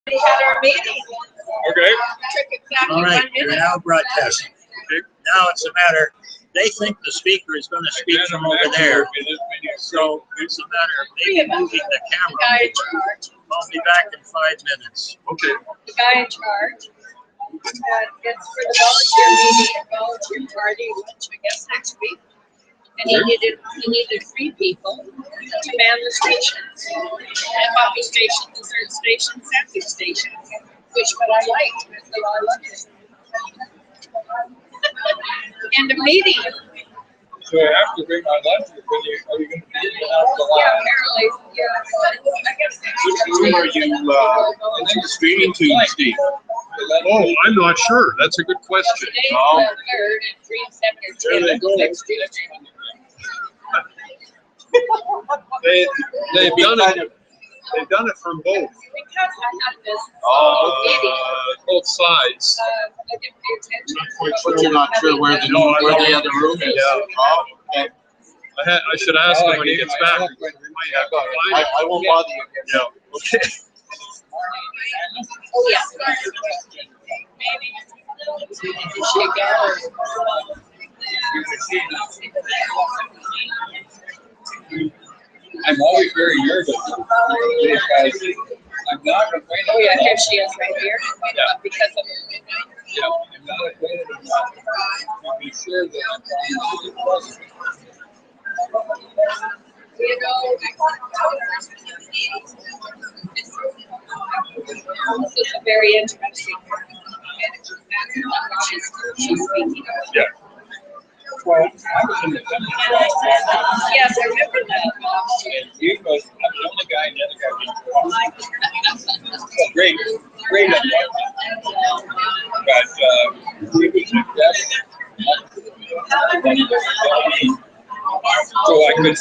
We had our meeting. Okay. Took exactly All right, 1 you're minute. now broadcasting. Now it's a matter, they think the speaker is going to speak from over there. So it's a matter of maybe moving the The camera. guy in charge. I'll be back in 5 minutes. Okay. The guy in charge. It's for the volunteer meeting, volunteer party, which I guess next week. And he needed 3 people to man the stations. And Bobby station, the third station, Sandy station, which what I liked. I said, I love it. End of meeting. So I have to bring my lunch. Are you going to be eating after Yeah, lunch? apparently, yeah. I guess Which room are you streaming to, Steve? Oh, I'm not sure. That's a good question. Today's the third and 3 seconds. There they go. Next Tuesday. They've done it. They've done it from both. Because I had this meeting, Both sides. I didn't pay attention. But you're not sure where the other room is? Yeah. Oh, okay. I should ask him when he gets back. We might have to find I won't bother you. Yeah. Okay. Oh, yeah. Maybe. Shake out. I'm always very nervous because I'm not acquainted. Oh, yeah, here she is right here. Yeah. Because of Yeah, I'm not acquainted enough to be sure that I'm trying to do it. you know, this is a very interesting. She's speaking. Yeah. Well, I was in the Yes, I remember that. and you was, I'm the only guy, and the other guy was great, great at but he was a guest. So I could have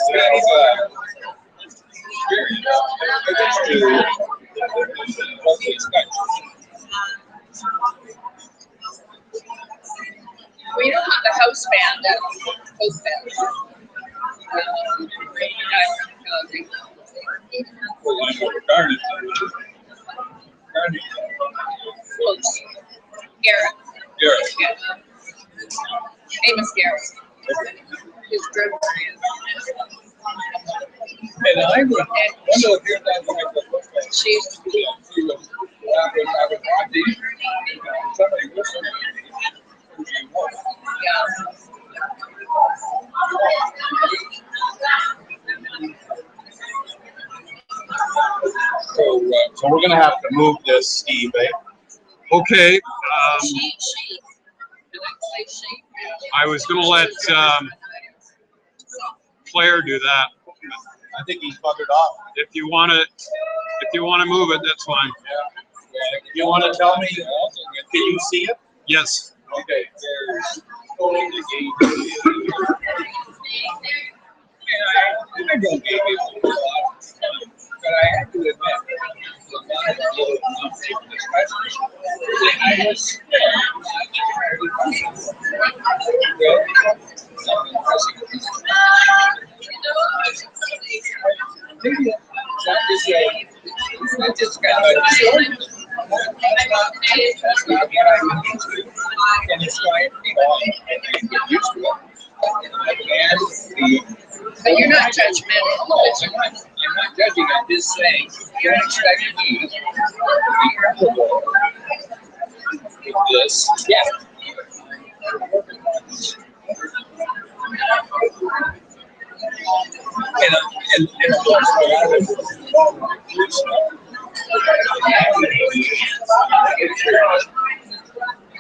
We don't have the house band at host band. Garrett. Yeah. Amos Garrett. His drummer is. And I would wonder if you're that like the book that She was I was watching somebody listening who she was. So we're gonna have to move this, Steve, eh? Okay, She. I was gonna let Claire do that. I think he's buggered off. If you wanna move it, that's fine. You wanna tell me, can you see it? Yes. Okay. I don't give you a lot, but I have to admit, a lot of I was just kind of that's not what I'm used to. And it's like, get used to it. But you're not judgmental. I'm not judging, I'm just saying, don't expect me to be comfortable with this. Yeah. And of course, I was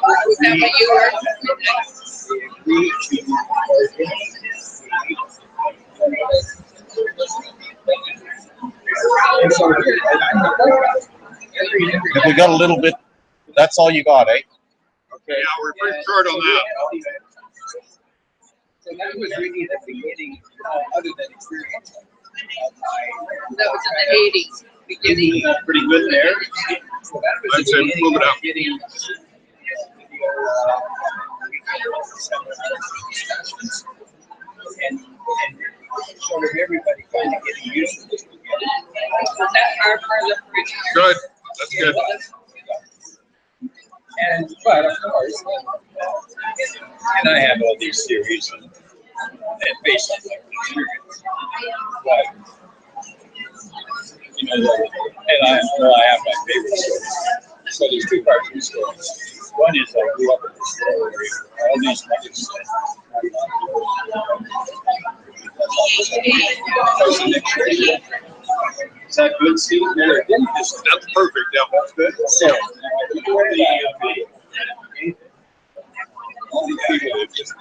Was that what you were? If we got a little bit, that's all you got, eh? Okay. Yeah, we're pretty short on that. So that was really the beginning, other than experience. That was in the 80s. Beginning. Pretty good there. So that was I'd I'd say say move move it it up. up. Getting and sort of everybody kind of getting used to this together. Was that hard for the original? Good. That's good. And, but of course, and I have all these theories and based on my experience. But, you know, and I have my favorite stories. So there's two parts of the story. One is I grew up in this area, all these mothers said, is that good, Steve? That's perfect. Yeah, that's good. So, all the people that just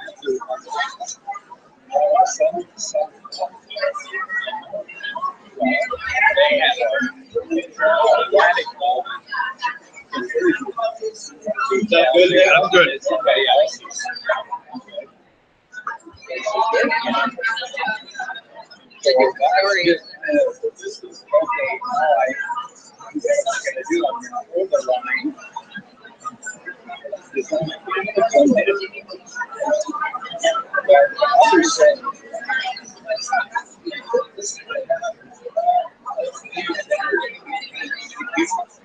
they had a organic bulb. Is that good? Yeah, I'm good. Somebody else's. It's a good story. This is okay. I'm gonna do. I'm gonna hold the line. But others said,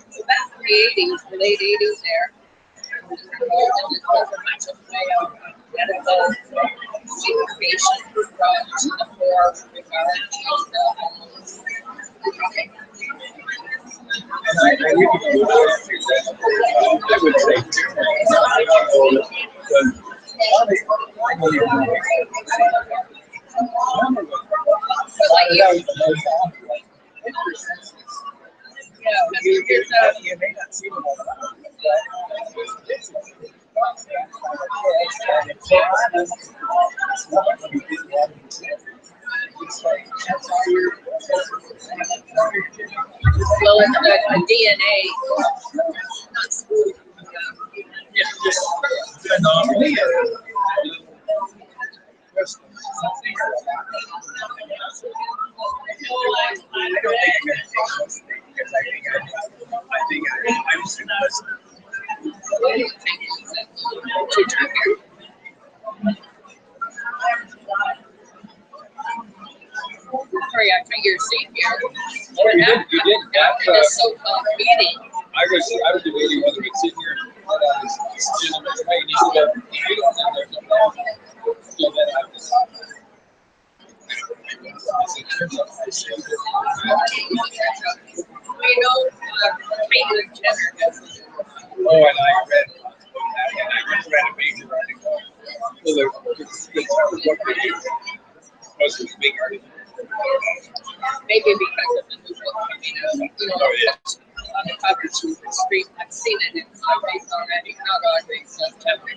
So back in the 80s, the late 80s there, medical information brought to the fore regarding I would say, you may not see them all the time. well, it's a DNA, not school. It's just anomaly or Sorry, I think you're seeing here. you did. After this so-called meeting, I was debating whether it's in here. This gentleman's right, and he said, "You don't know there's no problem." So then I was. we know Caitlyn Jenner has Oh, and I read a major article. Well, the what they was this big article. maybe because of the new book coming out, you know, on the covers of the street. I've seen it in Audrey's already, not Audrey's, September.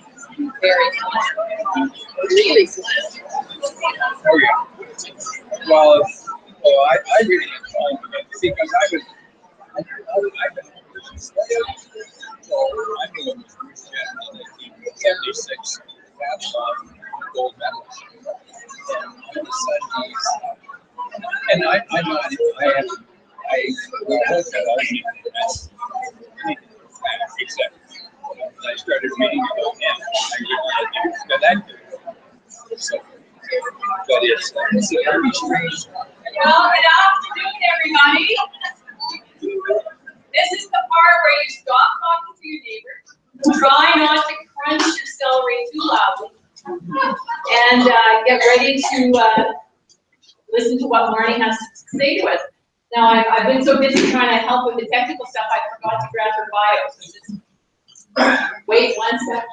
Very fun. Really fun. Oh yeah. Well, I really enjoyed it because I've been so I'm doing this Bruce Jet in 1976 gold medal. And I know we both had all the best except I started reading about him. I didn't know that. So, but it's a very strange. Well, good afternoon, everybody. This is the part where you stop talking to your neighbors, try not to crunch your celery too loudly, and get ready to listen to what Marnie has to say to us. Now, I've been so busy trying to help with the technical stuff, I forgot to grab her bio. So just wait 1 second.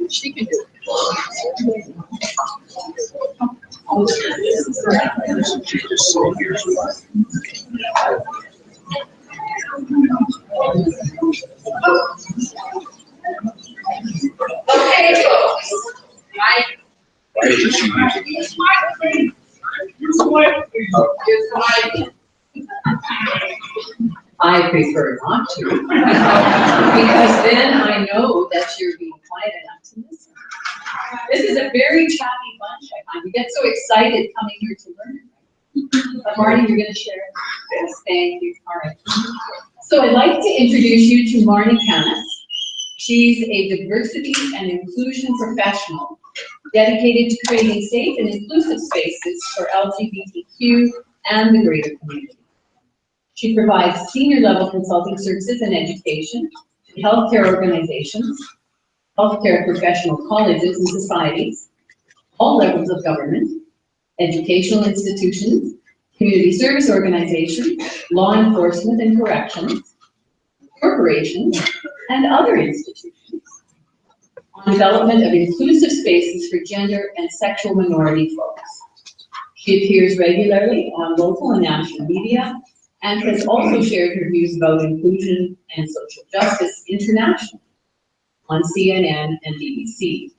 She can do Okay, folks. I prefer not to, because then I know that you're being quiet enough to listen. This is a very chatty bunch, I find. We get so excited coming here to learn. But Marnie, you're gonna share? Yes, thank you. All right. So I'd like to introduce you to Marnie Canis. She's a diversity and inclusion professional dedicated to creating safe and inclusive spaces for LGBTQ and the greater community. She provides senior-level consulting services in education, healthcare organizations, healthcare professional colleges and societies, all levels of government, educational institutions, community service organizations, law enforcement and corrections, corporations, and other institutions on development of inclusive spaces for gender and sexual minority folks. She appears regularly on local and national media and has also shared her views about inclusion and social justice internationally on CNN and BBC.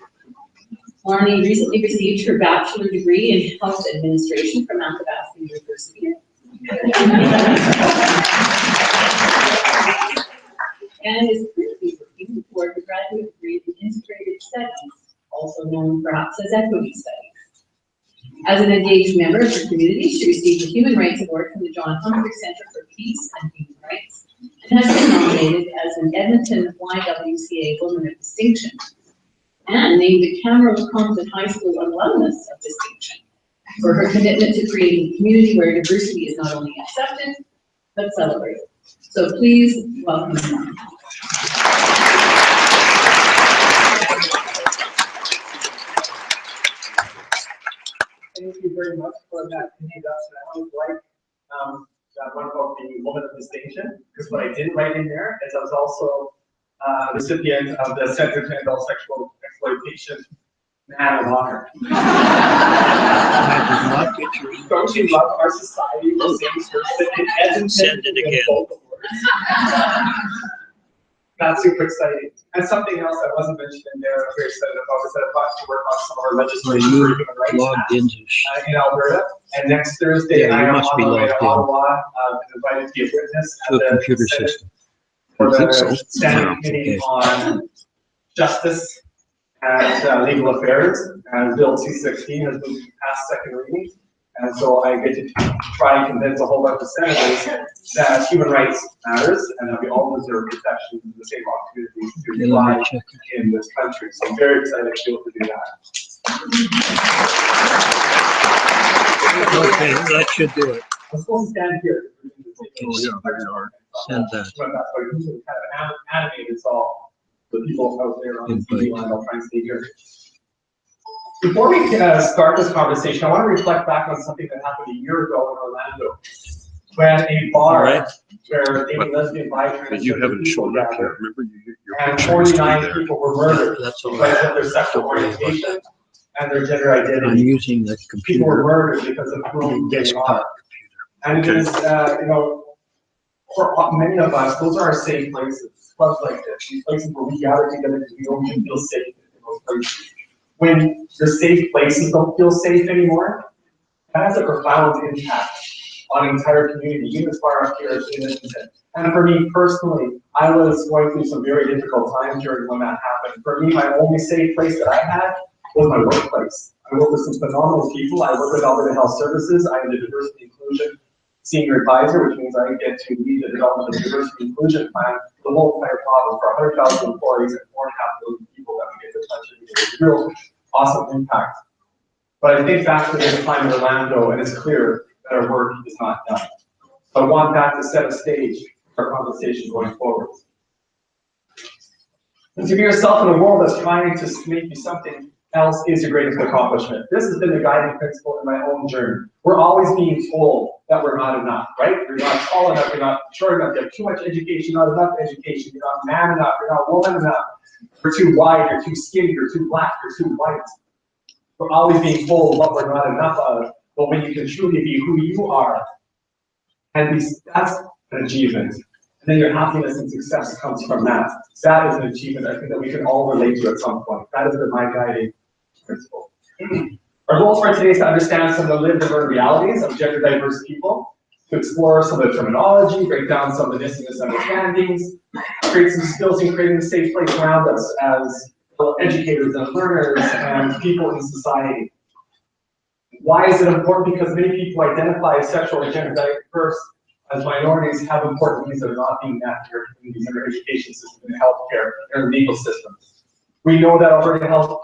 Marnie recently received her bachelor degree in health administration from Athabasca University. And is currently working toward a graduate degree in integrated studies, also known perhaps as equity studies. As an engaged member of her community, she received the Human Rights Award from the John Humphrey Center for Peace and Human Rights, and has been nominated as an Edmonton YWCA Woman of Distinction, and named the Cameron Compton High School on Wellness of Distinction for her commitment to creating a community where diversity is not only accepted, but celebrated. So please welcome her. Thank you very much for that introduction. I was like that one about the Woman of Distinction, because what I didn't write in there is I was also a recipient of the Center to End All Sexual Exploitation Man of Honor. Don't you love our society? The same person in Edmonton. Send it again. That's super exciting. And something else that wasn't mentioned in there, I'm very excited about, is that I've got to work on some of our legislation for human rights in Alberta. And next Thursday, I am on the way to Ottawa, invited to be a witness at the computer system for the Standing Committee on Justice and Legal Affairs. And Bill 216 has moved past second reading. And so I get to try and convince a whole bunch of senators that human rights matters and that we all deserve protections and the same opportunities to thrive in this country. So I'm very excited to be able to do that. Okay, that should do it. I'm supposed to stand here. Send that. Kind of animated, so the people out there on the TV line, I'll try and stay here. Before we start this conversation, I want to reflect back on something that happened a year ago in Orlando, when a bar where gay, lesbian, bi, transgender people gathered, and 49 people were murdered because of their sexual orientation and their gender identity. I'm using the People computer. were murdered because of who they are. And it is, you know, for many of us, those are our safe places. Clubs like this, these places where we gather together because we know we can feel safe in those places. When the safe places don't feel safe anymore, that has a profound impact on an entire community, even as far up here as Edmonton. And for me personally, I was going through some very difficult times during when that happened. For me, my only safe place that I had was my workplace. I work with some phenomenal people. I work with Alberta Health Services. I am the Diversity Inclusion Senior Advisor, which means I get to lead the development of the Diversity Inclusion Plan for the whole entire province for 100,000 employees and 4.5 million people that we get to touch. It's a real awesome impact. But I think back to this time in Orlando, and it's clear that our work is not done. So I want that to set a stage for our conversation going forward. And to be yourself in a world that's trying to make you something else is your greatest accomplishment. This has been the guiding principle in my own journey. We're always being told that we're not enough, right? You're not tall enough, you're not short enough, you have too much education, not enough education, you're not man enough, you're not woman enough, you're too wide, you're too skinny, you're too black, you're too white. We're always being told what we're not enough of, but when you can truly be who you are, and that's an achievement. And then your happiness and success comes from that. That is an achievement I think that we can all relate to at some point. That has been my guiding principle. Our goals for today is to understand some of the lived and learned realities of gender diverse people, to explore some of the terminology, break down some of the missing misunderstandings, create some skills in creating a safe place around us as educators and learners and people in society. Why is it important? Because many people identify as sexual and gender diverse as minorities have important needs that are not being met in their communities, in their education system, in healthcare, in their legal system. We know that Alberta Health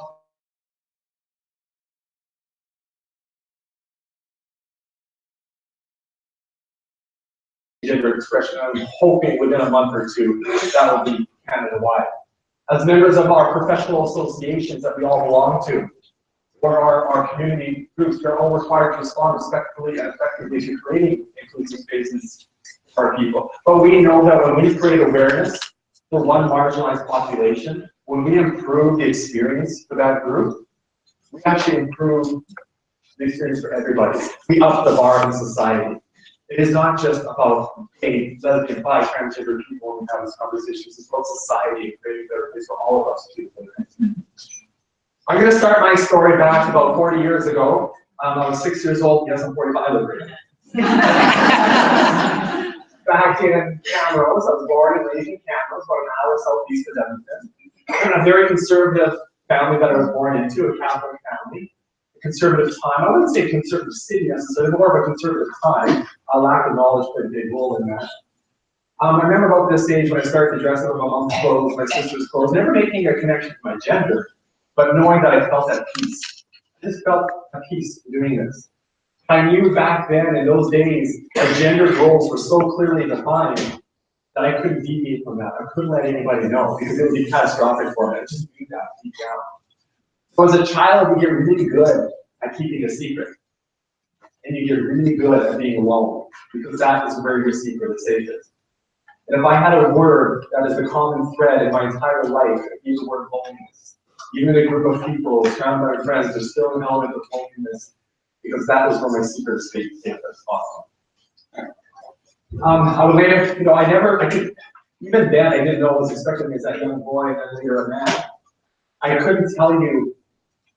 gender expression. I'm hoping within a month or two that will be Canada-wide. As members of our professional associations that we all belong to, or our community groups, we're all required to respond respectfully and effectively to creating inclusive spaces for our people. But we know that when we create awareness for one marginalized population, when we improve the experience for that group, we actually improve the experience for everybody. We up the bar in society. It is not just about gay, lesbian, bi, transgender people and having these conversations. It's about society and creating a better place for all of us to live. I'm going to start my story back about 40 years ago. I was 6 years old. Yes, I'm 45. I live back in Camrose. I was born and raised in Camrose, about an hour southeast of Edmonton. In a very conservative family that I was born into, a Catholic family. A conservative time. I wouldn't say conservative city necessarily, more of a conservative time. A lack of knowledge played a big role in that. I remember about this age when I started to dress up in my mom's clothes, my sister's clothes, never making a connection to my gender, but knowing that I felt at peace. I just felt at peace doing this. I knew back then, in those days, that gender roles were so clearly defined that I couldn't deviate from that. I couldn't let anybody know because it would be catastrophic for me. I just knew that deep down. So as a child, you get really good at keeping a secret. And you get really good at being alone because that is where your secret is safest. And if I had a word that is the common thread in my entire life, it would be the word loneliness. Even in a group of people surrounded by friends, there's still an element of loneliness because that is where my secret is safe as possible. I would later, even then I didn't know what was expected of me as that young boy and then later a man. I couldn't tell you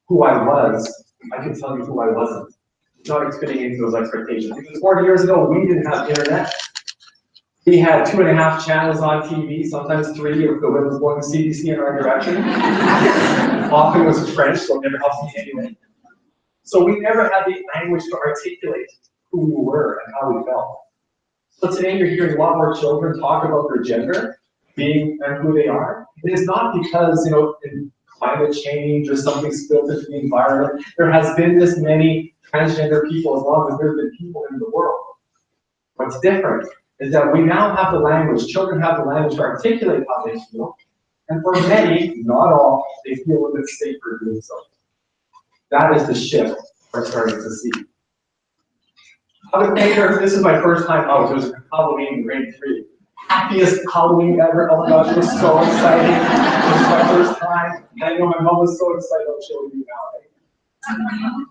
who I was, I could tell you who I wasn't. Not fitting into those expectations. Because 40 years ago, we didn't have internet. We had 2.5 channels on TV, sometimes 3 if the wind was blowing CBC in our direction. Often it was French, so it never helped me anyway. So we never had the language to articulate who we were and how we felt. So today you're hearing a lot more children talk about their gender, being and who they are. It is not because, in climate change or something spilled into the environment. There has been this many transgender people as long as there have been people in the world. What's different is that we now have the language, children have the language to articulate how they feel, and for many, not all, they feel a bit safer doing so. That is the shift we're starting to see. This is my first time out. It was Halloween in grade 3. Happiest Halloween ever. Oh my gosh, it was so exciting. It was my first time. And I know my mom was so excited about showing me now.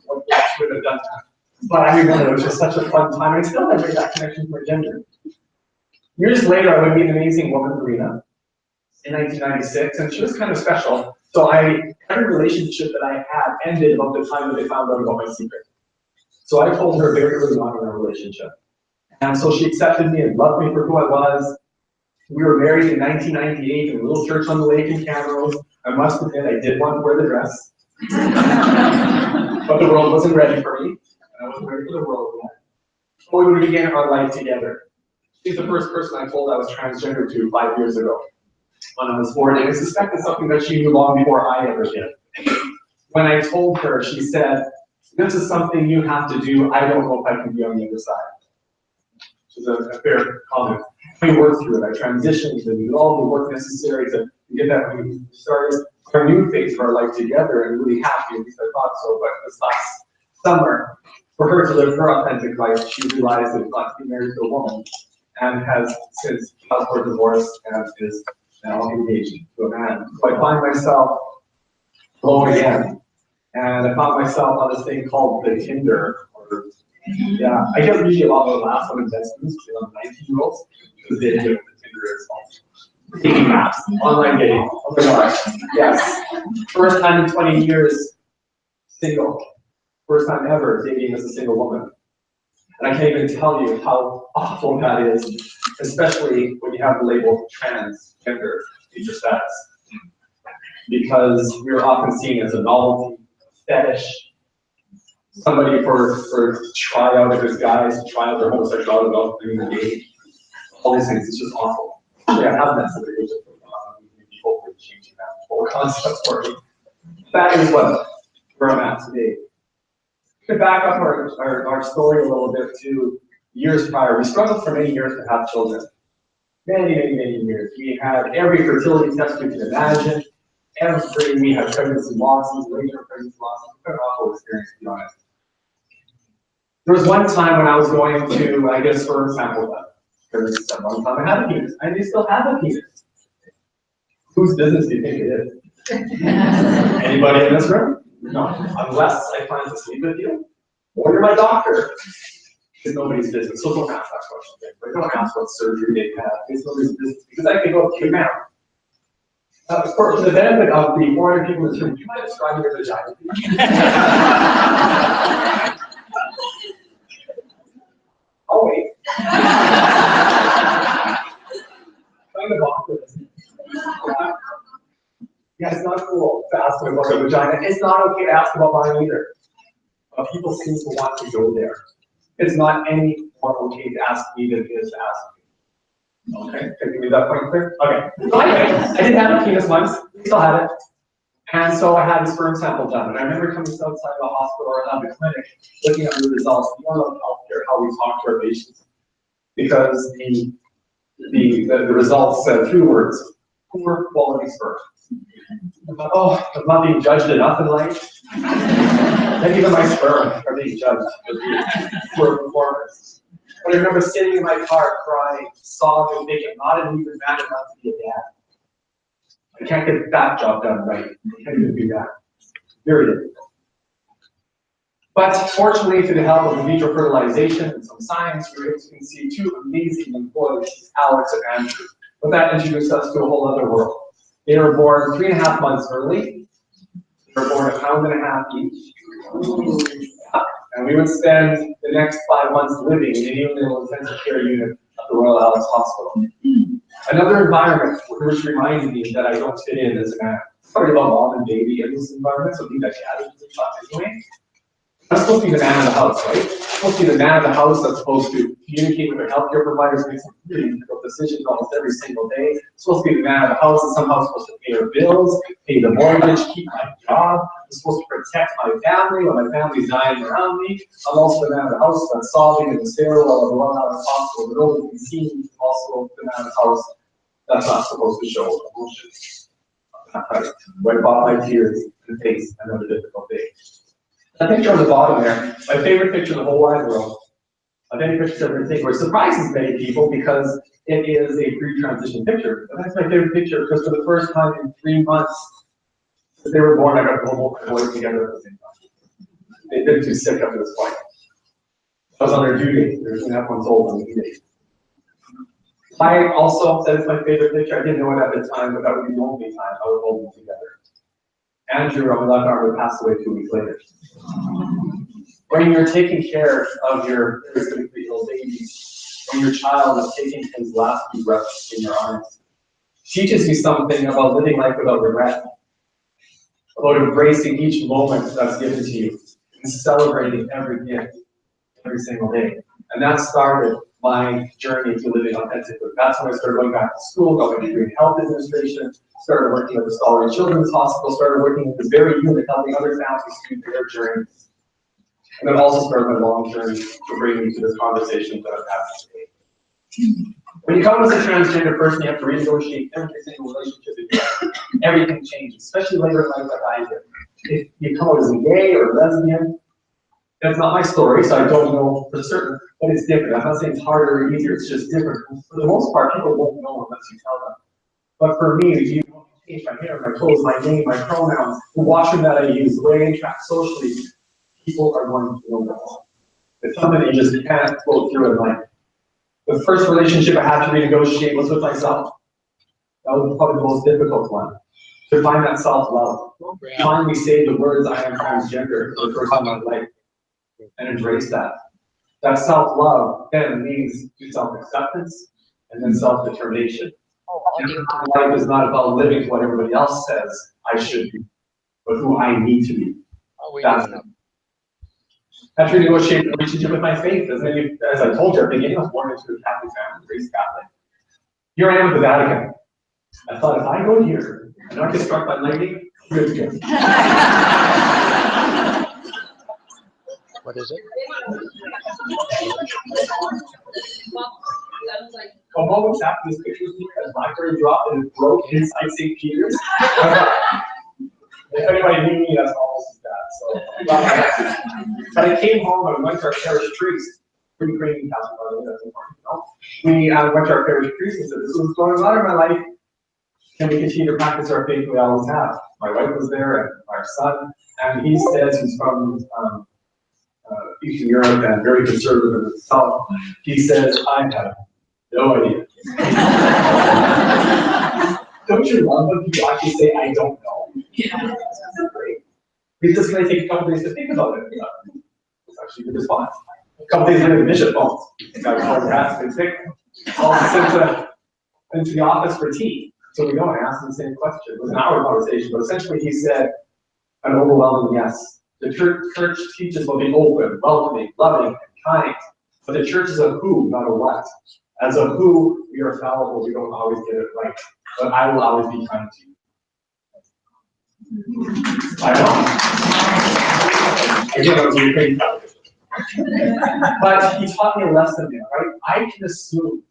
What she would have done that. But I remember it was just such a fun time. I still never made that connection to my gender. Years later, I would meet an amazing woman, Marina, in 1996, and she was kind of special. So every relationship that I had ended about the time that they found out about my secret. So I told her very early on in our relationship. And so she accepted me and loved me for who I was. We were married in 1998 in a little church on the lake in Camrose. I must admit, I did want to wear the dress. But the world wasn't ready for me. And I wasn't ready for the world yet. So we began our life together. She's the first person I told I was transgender to 5 years ago when I was 4. And I suspect it's something that she knew long before I ever did. When I told her, she said, "This is something you have to do. I don't know if I can be on the other side." Which is a fair comment. We worked through it. I transitioned to do all the work necessary to get that. We started our new phase of our life together and really happy, at least I thought so. But this last summer, for her to live her authentic life, she realized that not to be married to a woman and has since filed for divorce and is now engaged to a man. So I find myself alone again. And I found myself on this thing called the Tinder. Yeah, I get usually a lot of the last one investments on 19-year-olds because they do the Tinder is all dating apps, online dating. Oh my gosh, yes. First time in 20 years, single. First time ever dating as a single woman. And I can't even tell you how awful that is, especially when you have the label transgender feature status. Because we're often seen as a novelty, fetish, somebody for tryout of disguise, try out their homosexuality without being engaged. All these things, it's just awful. Yeah, I have met somebody who's just hopefully changing that whole concept for me. That is where I'm at today. To back up our story a little bit too, years prior. We struggled for many years to have children. Many years. We had every fertility test we could imagine. We had pregnancy losses, later pregnancy losses. Quite an awful experience, to be honest. There was one time when I was going to get a sperm sample done. Because at one time I had a penis. I do still have a penis. Whose business do you think it is? Anybody in this room? No. Unless I plan to sleep with you, or you're my doctor. It's nobody's business. So don't ask that question. But don't ask what surgery they have. It's nobody's business. Because I can go to you now. For the benefit of the 400 people in this room, do you mind describing your vagina? Oh, wait. Kind of awkward. Yeah, it's not cool to ask them about their vagina. It's not okay to ask about mine either. But people seem to want to go there. It's not any more okay to ask me than it is to ask me. Okay, can you make that point clear? Okay. So anyway, I did have a penis once. We still have it. And so I had a sperm sample done. And I remember coming outside the hospital or out of the clinic, looking at the results. We all love healthcare, how we talk to our patients. Because the results said 2 words: poor quality sperm. I thought, oh, I'm not being judged enough in life. Then even my sperm are being judged for performance. But I remember sitting in my car crying, sobbing, thinking, not even mad enough to be a dad. I can't get that job done right. I can't even do that. Very difficult. But fortunately, through the help of in vitro fertilization and some science, we were able to conceive 2 amazing employees, Alex and Andrew. But that introduced us to a whole other world. They were born 3.5 months early. They were born 1.5 pounds each. And we would spend the next 5 months living in a little intensive care unit at the Royal Alex Hospital. Another environment which reminded me that I don't fit in as a man. Sorry about mom and baby in this environment, so I think that challenges and stuff anyway. I'm supposed to be the man of the house, right? I'm supposed to be the man of the house that's supposed to communicate with their healthcare providers, make some really difficult decisions almost every single day. I'm supposed to be the man of the house that's somehow supposed to pay their bills, pay the mortgage, keep my job. I'm supposed to protect my family when my family's dying around me. I'm also the man of the house that's sobbing in the stairwell of the Royal Alex Hospital. But nobody can see me. I'm also the man of the house that's not supposed to show emotion. Right. Wipe off my tears and face another difficult day. That picture on the bottom there, my favorite picture in the whole wide world of any picture I've ever taken, which surprises many people because it is a pre-transition picture. But that's my favorite picture because for the first time in 3 months since they were born, I got them both my boys together at the same time. They've been too sick up to this point. I was on their due date. They were 2.5 months old on the due date. I also said it's my favorite picture. I didn't know it at the time, but that would be the only time I would hold them together. Andrew on the left arm would pass away 2 weeks later. When you're taking care of your ill baby, when your child is taking his last few breaths in your arms, teaches you something about living life without regret, about embracing each moment that's given to you, and celebrating every gift, every single day. And that started my journey to living authentically. That's when I started going back to school, got my degree in health administration, started working at the Scholar Children's Hospital, started working at this very unit, helping other families through their journeys. And then also started my long journey to bring me to this conversation that I'm having today. When you come as a transgender person, you have to renegotiate every single relationship you have. Everything changes, especially later in life like I did. If you come out as a gay or lesbian, that's not my story, so I don't know for certain, but it's different. I'm not saying it's harder or easier, it's just different. For the most part, people won't know unless you tell them. But for me, if you change my hair, my clothes, my name, my pronouns, the washroom that I use, the way I interact socially, people are going to know that. It's something that you just can't go through in life. The first relationship I had to renegotiate was with myself. That was probably the most difficult one. To find that self-love. Finally say the words, I am transgender, for the first time in my life. And embrace that. That self-love then leads to self-acceptance and then self-determination. Life is not about living to what everybody else says I should be, but who I need to be. That's it. I have to negotiate a relationship with my faith. As I told you at the beginning, I was born into a Catholic family, raised Catholic. Here I am at the Vatican. I thought if I go here and I get struck by lightning, good to go. What is it? Sounds like A moment after this picture was taken, a BlackBerry dropped and it broke inside St. Peter's. If anybody knew me, that's almost as bad, so. But I came home and went to our parish priest, pretty crazy Catholic, by the way, that's important to know. We went to our parish priest and said, this is what's going on in my life. Can we continue to practice our faith we always have? My wife was there and our son, and he says he's from Eastern Europe and very conservative himself. He says, I have no idea. Don't you love when people actually say, I don't know? Yeah. That's great. It's just going to take a couple days to think about it. It's actually a good response. A couple days later, the bishop phones. The guy called the house and sick. All sent into the office for tea. So we go and ask him the same question. It was an hour conversation, but essentially he said an overwhelming yes. The church teaches about being open, welcoming, loving, and kind. But the church is a who, not a what. As a who, we are fallible. We don't always get it right. But I will always be kind to you. I know. Again, I was really crazy. But he taught me a lesson there, right? I can assume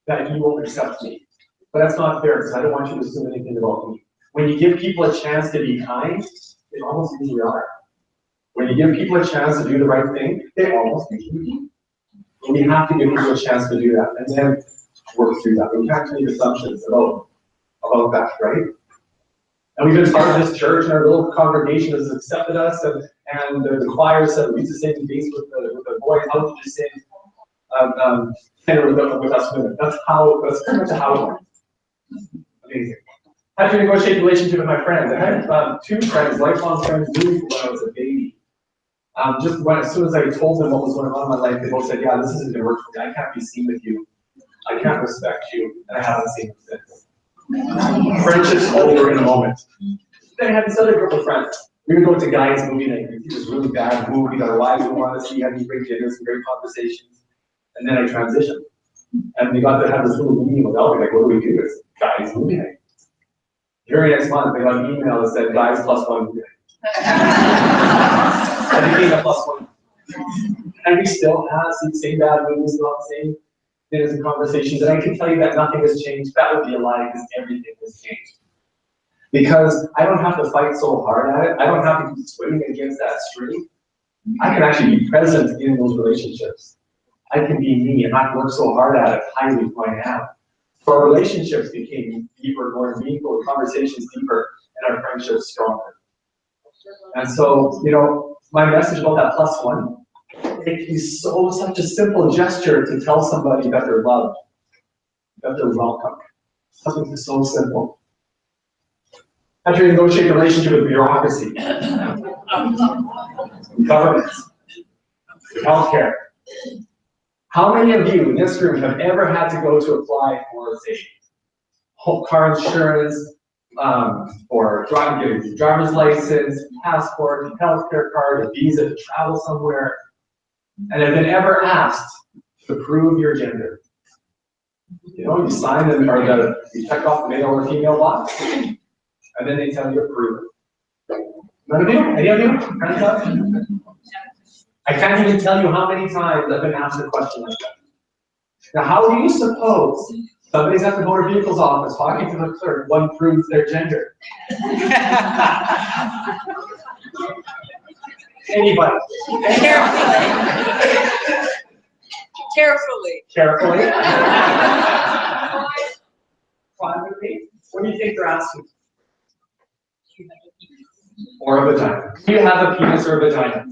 that you will accept me. But that's not fair because I don't want you to assume anything about me. When you give people a chance to be kind, they almost usually are. When you give people a chance to do the right thing, they almost usually do. And we have to give people a chance to do that and then work through that. We can't make assumptions about that, right? And we've been part of this church, and our little congregation has accepted us, and the choir said we used to sing bass with the boys. How did you sing tenor with us women? That's pretty much how it went. Amazing. How do you negotiate a relationship with my friends? I had two friends, lifelong friends, moved when I was a baby. As soon as I told them what was going on in my life, they both said, yeah, this isn't going to work for me. I can't be seen with you. I can't respect you. And I haven't seen them since. Friendship's over in a moment. Then I had this other group of friends. We would go to guys' movie night. We see this really bad movie that our wives would want to see, had these great dinners and great conversations. And then I transitioned. And we got to have this little meeting with Elby, like, what do we do? It's guys' movie night. The very next month, they got an email that said, guys +1 movie night. I became a +1. And we still have the same bad movies, not the same dinners and conversations. And I can tell you that nothing has changed. That would be a lie because everything has changed. Because I don't have to fight so hard at it. I don't have to be swimming against that stream. I can actually be present in those relationships. I can be me and not work so hard at it, highly who I am. So our relationships became deeper, more meaningful, conversations deeper, and our friendships stronger. And so, my message about that +1, it is such a simple gesture to tell somebody that they're loved, that they're welcome. Something so simple. How do you negotiate a relationship with bureaucracy? Governments, healthcare. How many of you in this room have ever had to go to apply for, say, car insurance, or driver's license, passport, healthcare card, a visa to travel somewhere, and have been ever asked to prove your gender? You sign them, you check off the male or female box, and then they tell you to prove it. None of you? Any of you? Hands up? I can't even tell you how many times I've been asked a question like that. Now, how do you suppose somebody's at the motor vehicles office talking to the clerk, one proves their gender? Anybody? carefully. Carefully. Privately. What do you think they're asking? Or a vagina. Do you have a penis or a vagina?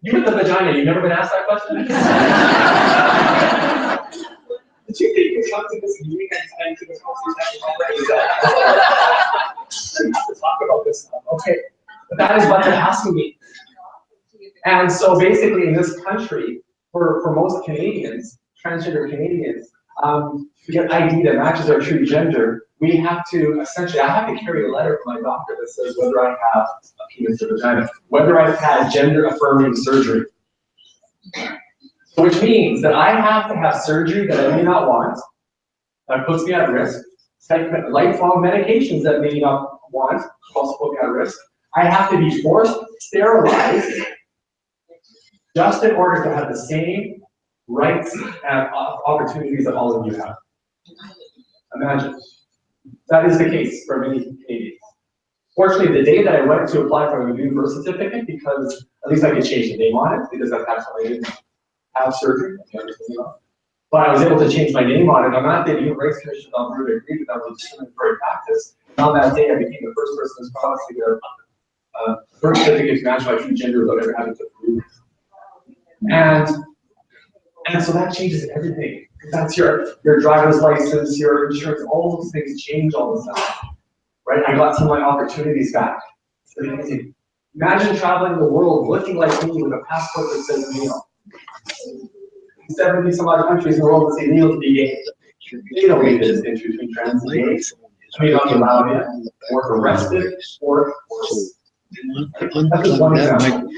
You with the vagina, you've never been asked that question? Did you think you come to this meeting and to this conversation to talk about this stuff? Okay, but that is what they're asking me. And so basically in this country, for most Canadians, transgender Canadians, to get ID that matches our true gender, we have to essentially, I have to carry a letter from my doctor that says whether I have a penis or vagina, whether I've had gender affirming surgery. So which means that I have to have surgery that I may not want, that puts me at risk, lifelong medications that I may not want, also put me at risk. I have to be forced sterilized just in order to have the same rights and opportunities that all of you have. Imagine. That is the case for many Canadians. Fortunately, the day that I went to apply for a new birth certificate, because at least I could change the name on it, because at that time I didn't have surgery. But I was able to change my name on it. On that day, the Human Rights Commission of Alberta agreed that that was a discriminatory practice. And on that day, I became the first person in this province to get a birth certificate to match my true gender without ever having to prove it. And so that changes everything. That's your driver's license, your insurance, all those things change all the time. Right? I got some of my opportunities back. It's amazing. Imagine traveling the world looking like me with a passport that says Neil. 70 some odd countries in the world that say Neil to be gay. They don't make the distinction between trans and gay. I mean, not allowed in, or arrested, or worse. That's just one example.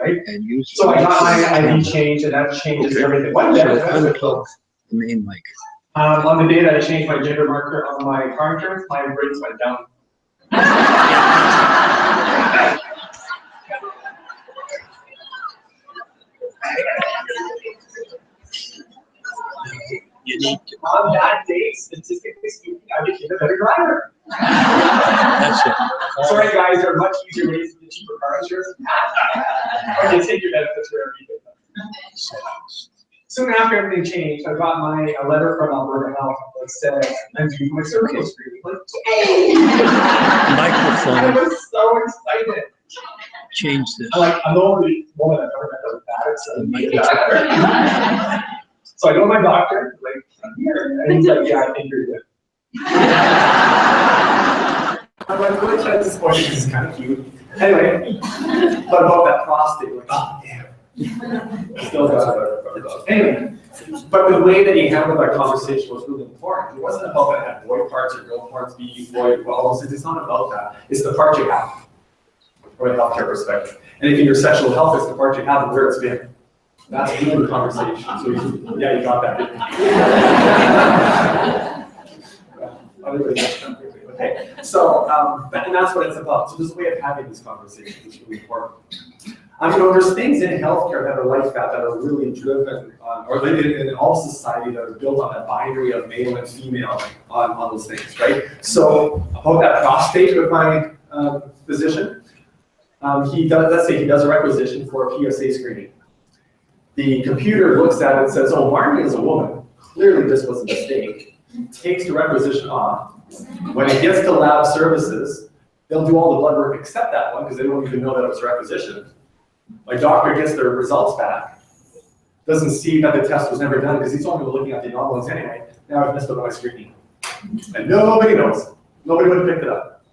Right? So I got my ID changed, and that changes everything. One day, The main mic. on the day that I changed my gender marker on my car insurance, my rates went down. You need to, On that day, statistically speaking, I became a better driver. that's it. Sorry guys, there are much easier ways to get cheaper car insurance. Or you take your benefits wherever you get them. Soon after everything changed, I got a letter from Alberta Health that said, I'm doing my cervical screening. Like, yay! I Microphone, was so excited. change this. I'm the only woman I've ever met that was bad, so I need a doctor. So I go to my doctor, like, I'm here, and he's like, yeah, I think you're good. I'm like, really trying to disappoint you, this is kind of cute. Anyway, but about that prostate, like, oh, damn. Still got it. Anyway, but the way that he handled that conversation was really important. It wasn't about that I had boy parts or girl parts, be boy, all those things. It's not about that. It's the part you have, from a healthcare perspective. And if in your sexual health, it's the part you have and where it's been. That's really the conversation. So yeah, you got that. Okay. So and that's what it's about. So there's a way of having this conversation. It's really important. There's things in healthcare that are like that are really driven, or in all society that are built on that binary of male and female on those things, right? So about that prostate with my physician, let's say he does a requisition for a PSA screening. The computer looks at it and says, oh, Marnie is a woman. Clearly this was a mistake. Takes the requisition off. When it gets to lab services, they'll do all the blood work except that one because they don't even know that it was requisitioned. My doctor gets their results back, doesn't see that the test was never done because he's only looking at the anomalies anyway. Now I've missed out on my screening. And nobody knows. Nobody would have picked it up.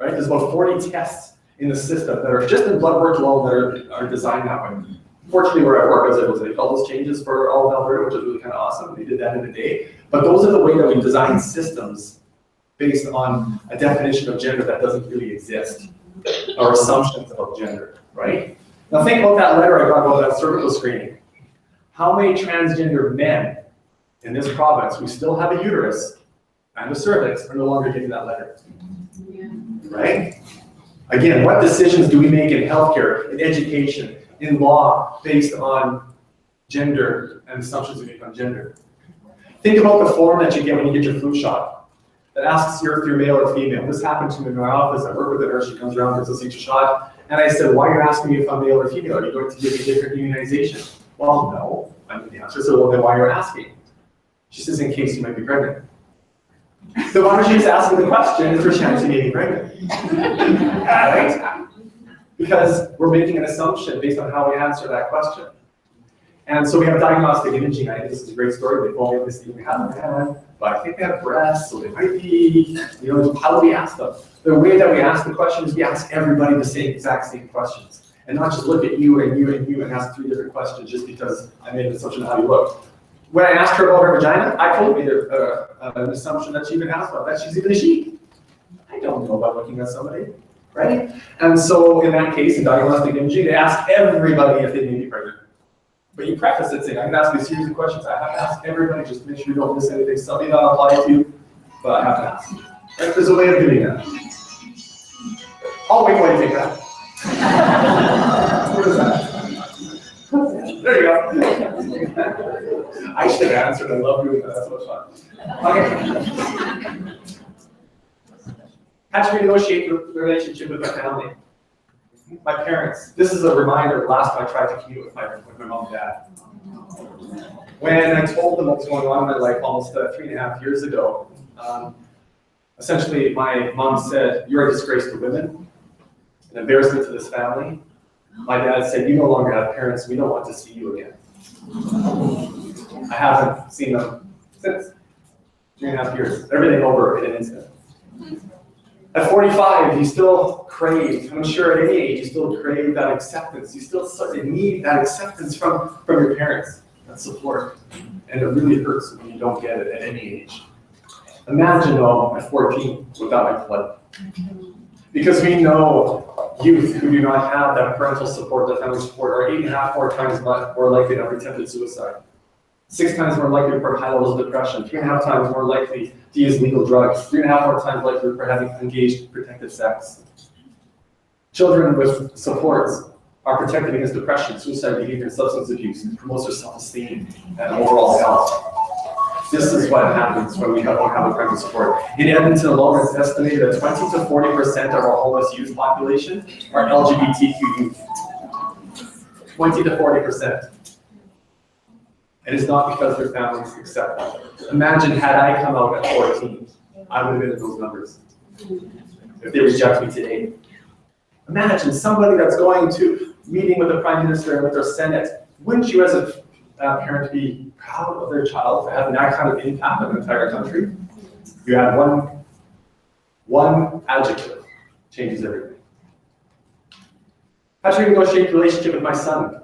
Right? There's about 40 tests in the system that are just in blood work alone that are designed that way. Fortunately, where I work, I was able to make all those changes for all of Alberta, which is really kind of awesome. We did that in a day. But those are the way that we design systems based on a definition of gender that doesn't really exist, or assumptions about gender, right? Now think about that letter I got about that cervical screening. How many transgender men in this province who still have a uterus and a cervix are no longer getting that letter? Yeah. Right? Again, what decisions do we make in healthcare, in education, in law, based on gender and assumptions we make on gender? Think about the form that you get when you get your flu shot that asks you if you're male or female. This happened to me in my office. I work with a nurse. She comes around, gives us each a shot. And I said, why are you asking me if I'm male or female? Are you going to give me different immunization? Well, no. I knew the answer. So, well, then why are you asking? She says, in case you might be pregnant. So why don't you just ask me the question if there's a chance you may be pregnant? Right? Because we're making an assumption based on how we answer that question. And so we have diagnostic imaging. I think this is a great story. They've only this thing we haven't had, but I think they have breasts, so they might be, how do we ask them? The way that we ask the question is we ask everybody the exact same questions. And not just look at you and you and you and ask 3 different questions just because I made an assumption of how you look. When I asked her about her vagina, I totally made an assumption that she even has one, that she's even a she. I don't know about looking at somebody, right? And so in that case, in diagnostic imaging, they ask everybody if they may be pregnant. But you preface it saying, I'm going to ask you a series of questions. I have to ask everybody just to make sure you don't miss anything. Some may not apply to you, but I have to ask. Right? There's a way of doing that. I'll wait while you take that. What is that? I should have answered. I love doing that. That's so much fun. Okay. How to renegotiate the relationship with my family. My parents. This is a reminder of the last time I tried to commute with my mom and dad. When I told them what was going on in my life almost 3.5 years ago, essentially my mom said, "You're a disgrace to women, an embarrassment to this family." My dad said, "You no longer have parents. We don't want to see you again." I haven't seen them since 3.5 years. Everything over in an instant. At 45, you still crave, I'm sure at any age, you still crave that acceptance. You still start to need that acceptance from your parents, that support. And it really hurts when you don't get it at any age. Imagine though, at 14, without my blood. Because we know youth who do not have that parental support, that family support, are 8.5 times more likely to have attempted suicide. 6 times more likely for high levels of depression, 3.5 times more likely to use legal drugs, 3.5 more times likely for having engaged in protected sex. Children with supports are protected against depression, suicide behavior, and substance abuse. It promotes their self-esteem and overall health. This is what happens when we don't have a parental support. In Edmonton alone, it's estimated that 20 to 40% of our homeless youth population are LGBTQ youth. 20 to 40%. And it's not because their families accept them. Imagine had I come out at 14, I would have been in those numbers. If they reject me today. Imagine somebody that's going to meeting with the Prime Minister and with their Senate. Wouldn't you as a parent be proud of their child for having that kind of impact on the entire country? You add one adjective, changes everything. How should we negotiate the relationship with my son?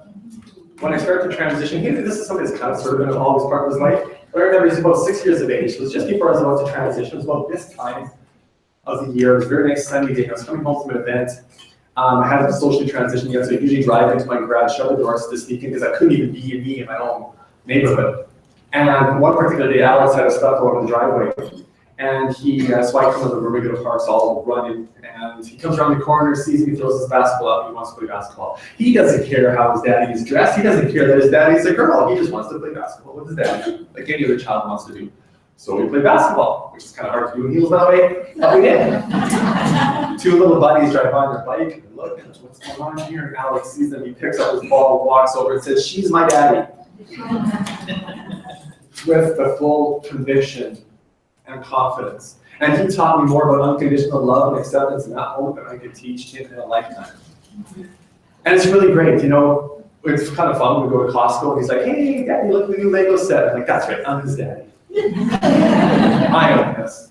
When I started to transition, this is something that's kind of sort of been always part of his life. But I remember he was about 6 years of age. It was just before I was about to transition. It was about this time of the year. It was a very nice sunny day. I was coming home from an event. I hadn't socially transitioned yet, so I usually drive into my garage, shut the doors to sneak in because I couldn't even be me in my own neighborhood. And one particular day, Alex had a stuff over the driveway. And so I come to the Riverview Parks, all running, and he comes around the corner, sees me, throws his basketball up, he wants to play basketball. He doesn't care how his daddy is dressed, he doesn't care that his daddy's a girl, he just wants to play basketball with his daddy, like any other child wants to do. So we play basketball, which is kind of hard to do in heels that way, but we did. 2 little buddies drive by on their bike, and look, what's going on here? And Alex sees them, he picks up his ball, walks over and says, "She's my daddy." With the full conviction and confidence. And he taught me more about unconditional love and acceptance in that moment than I could teach him in a lifetime. And it's really great, you know, it's kind of fun when we go to Costco and he's like, "Hey, Daddy, look at the new Lego set." I'm like, "That's right, I'm his daddy." I own this.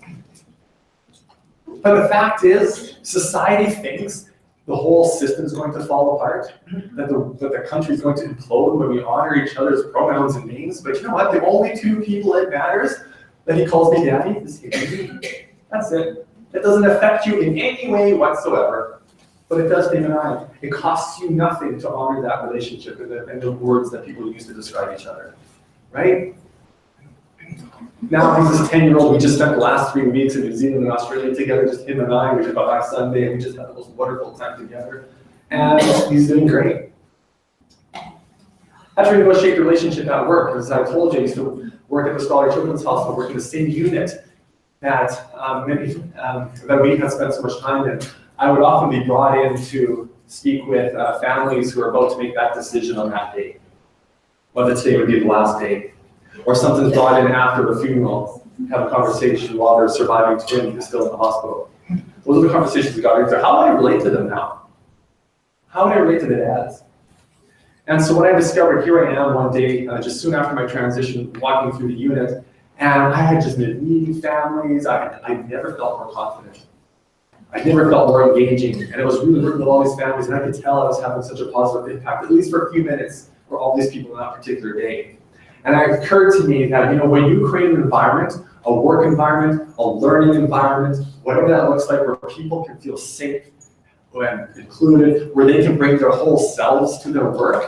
But the fact is, society thinks the whole system's going to fall apart, that the country's going to implode when we honor each other's pronouns and names. But you know what? The only 2 people it matters that he calls me daddy is him and me. That's it. It doesn't affect you in any way whatsoever, but it does Dave and I. It costs you nothing to honor that relationship and the words that people use to describe each other, right? Now he's this 10-year-old. We just spent the last 3 weeks in New Zealand and Australia together, just him and I. We got back Sunday and we just had the most wonderful time together. And he's doing great. How to negotiate the relationship at work. As I told you, I used to work at the Scholar Children's Hospital, work in the same unit that we had spent so much time in. I would often be brought in to speak with families who are about to make that decision on that day, whether today would be the last day, or something's brought in after the funeral, have a conversation while their surviving twin is still in the hospital. Those are the conversations we got into. How do I relate to them now? How do I relate to the dads? And so what I discovered, here I am one day, just soon after my transition, walking through the unit, and I had just been meeting families. I never felt more confident. I never felt more engaging, and it was really working with all these families, and I could tell I was having such a positive impact, at least for a few minutes, for all these people on that particular day. And it occurred to me that, you know, when you create an environment, a work environment, a learning environment, whatever that looks like, where people can feel safe and included, where they can bring their whole selves to their work,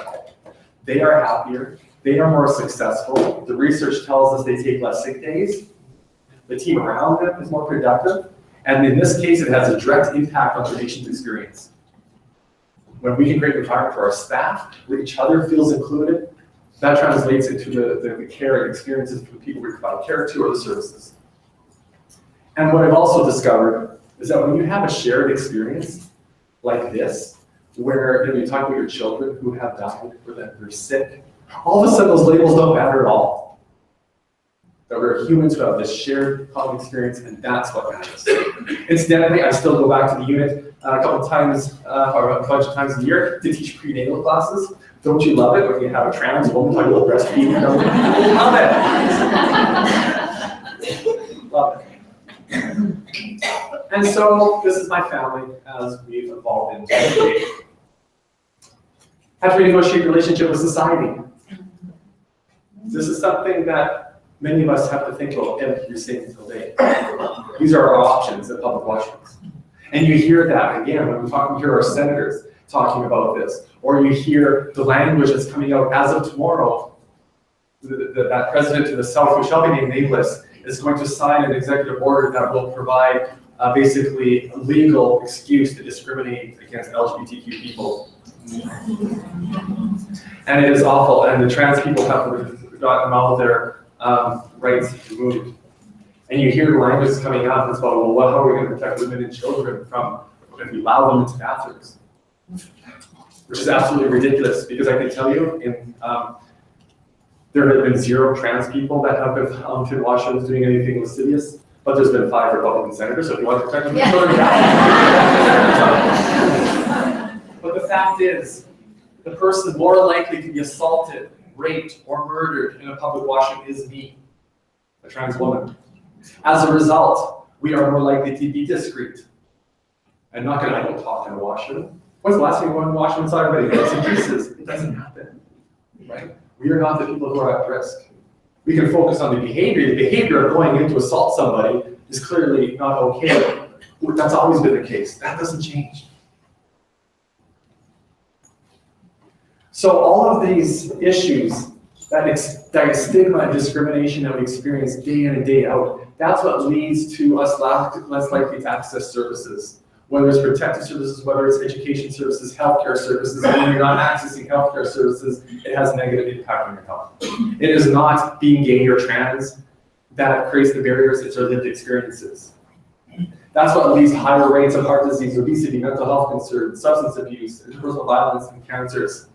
they are happier, they are more successful. The research tells us they take less sick days. The team around them is more productive. And in this case, it has a direct impact on the patient's experience. When we can create an environment for our staff, where each other feels included, that translates into the care and experiences for the people we provide care to or the services. And what I've also discovered is that when you have a shared experience like this, where you talk about your children who have died or that they're sick, all of a sudden those labels don't matter at all. That we're humans who have this shared common experience, and that's what matters. Incidentally, I still go back to the unit a couple of times, or a bunch of times a year to teach prenatal classes. Don't you love it when you have a trans woman talking about breastfeeding? Love it. Love it. And so this is my family as we've evolved into today. Have to renegotiate relationship with society. This is something that many of us have to think about every single day. These are our options at public washrooms. And you hear that again when we hear our senators talking about this, or you hear the language that's coming out as of tomorrow. That president to the south, who shall be named nameless, is going to sign an executive order that will provide basically a legal excuse to discriminate against LGBTQ people. And it is awful, and the trans people have gotten all of their rights removed. And you hear language coming out that's about, well, how are we going to protect women and children from if we allow them into bathrooms? Which is absolutely ridiculous, because I can tell you, there have been 0 trans people that have been found in washrooms doing anything lascivious, but there's been 5 Republican senators, so if you want to protect them, But the fact is, the person more likely to be assaulted, raped, or murdered in a public washroom is me, a trans woman. As a result, we are more likely to be discreet. I'm not gonna, I don't talk in a washroom. When's the last time you went in a washroom and saw everybody bits and pieces? It doesn't happen, right? We are not the people who are at risk. We can focus on the behavior. The behavior of going in to assault somebody is clearly not okay. That's always been the case. That doesn't change. So all of these issues, that stigma and discrimination that we experience day in and day out, that's what leads to us less likely to access services. Whether it's protective services, whether it's education services, healthcare services, and when you're not accessing healthcare services, it has a negative impact on your health. It is not being gay or trans that creates the barriers, it's our lived experiences. That's what leads to higher rates of heart disease, obesity, mental health concerns, substance abuse, interpersonal violence, and cancers.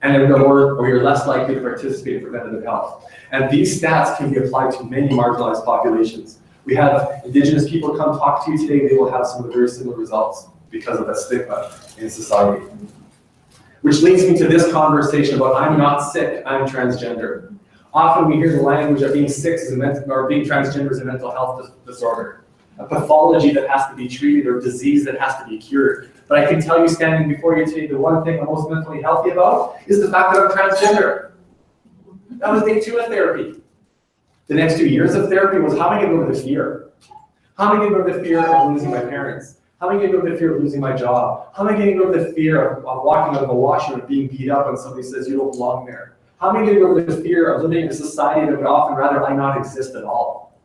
And we are less likely to participate in preventative health. And these stats can be applied to many marginalized populations. We have Indigenous people come talk to you today, they will have some of the very similar results because of that stigma in society. Which leads me to this conversation about I'm not sick, I'm transgender. Often we hear the language of being sick or being transgender is a mental health disorder, a pathology that has to be treated or disease that has to be cured. But I can tell you standing before you today, the one thing I'm most mentally healthy about is the fact that I'm transgender. That was day 2 of therapy. The next 2 years of therapy was how am I going to live with the fear? How am I going to live with the fear of losing my parents? How am I going to live with the fear of losing my job? How am I going to live with the fear of walking out of a washroom and being beat up when somebody says you don't belong there? How am I going to live with the fear of living in a society that would often rather I not exist at all?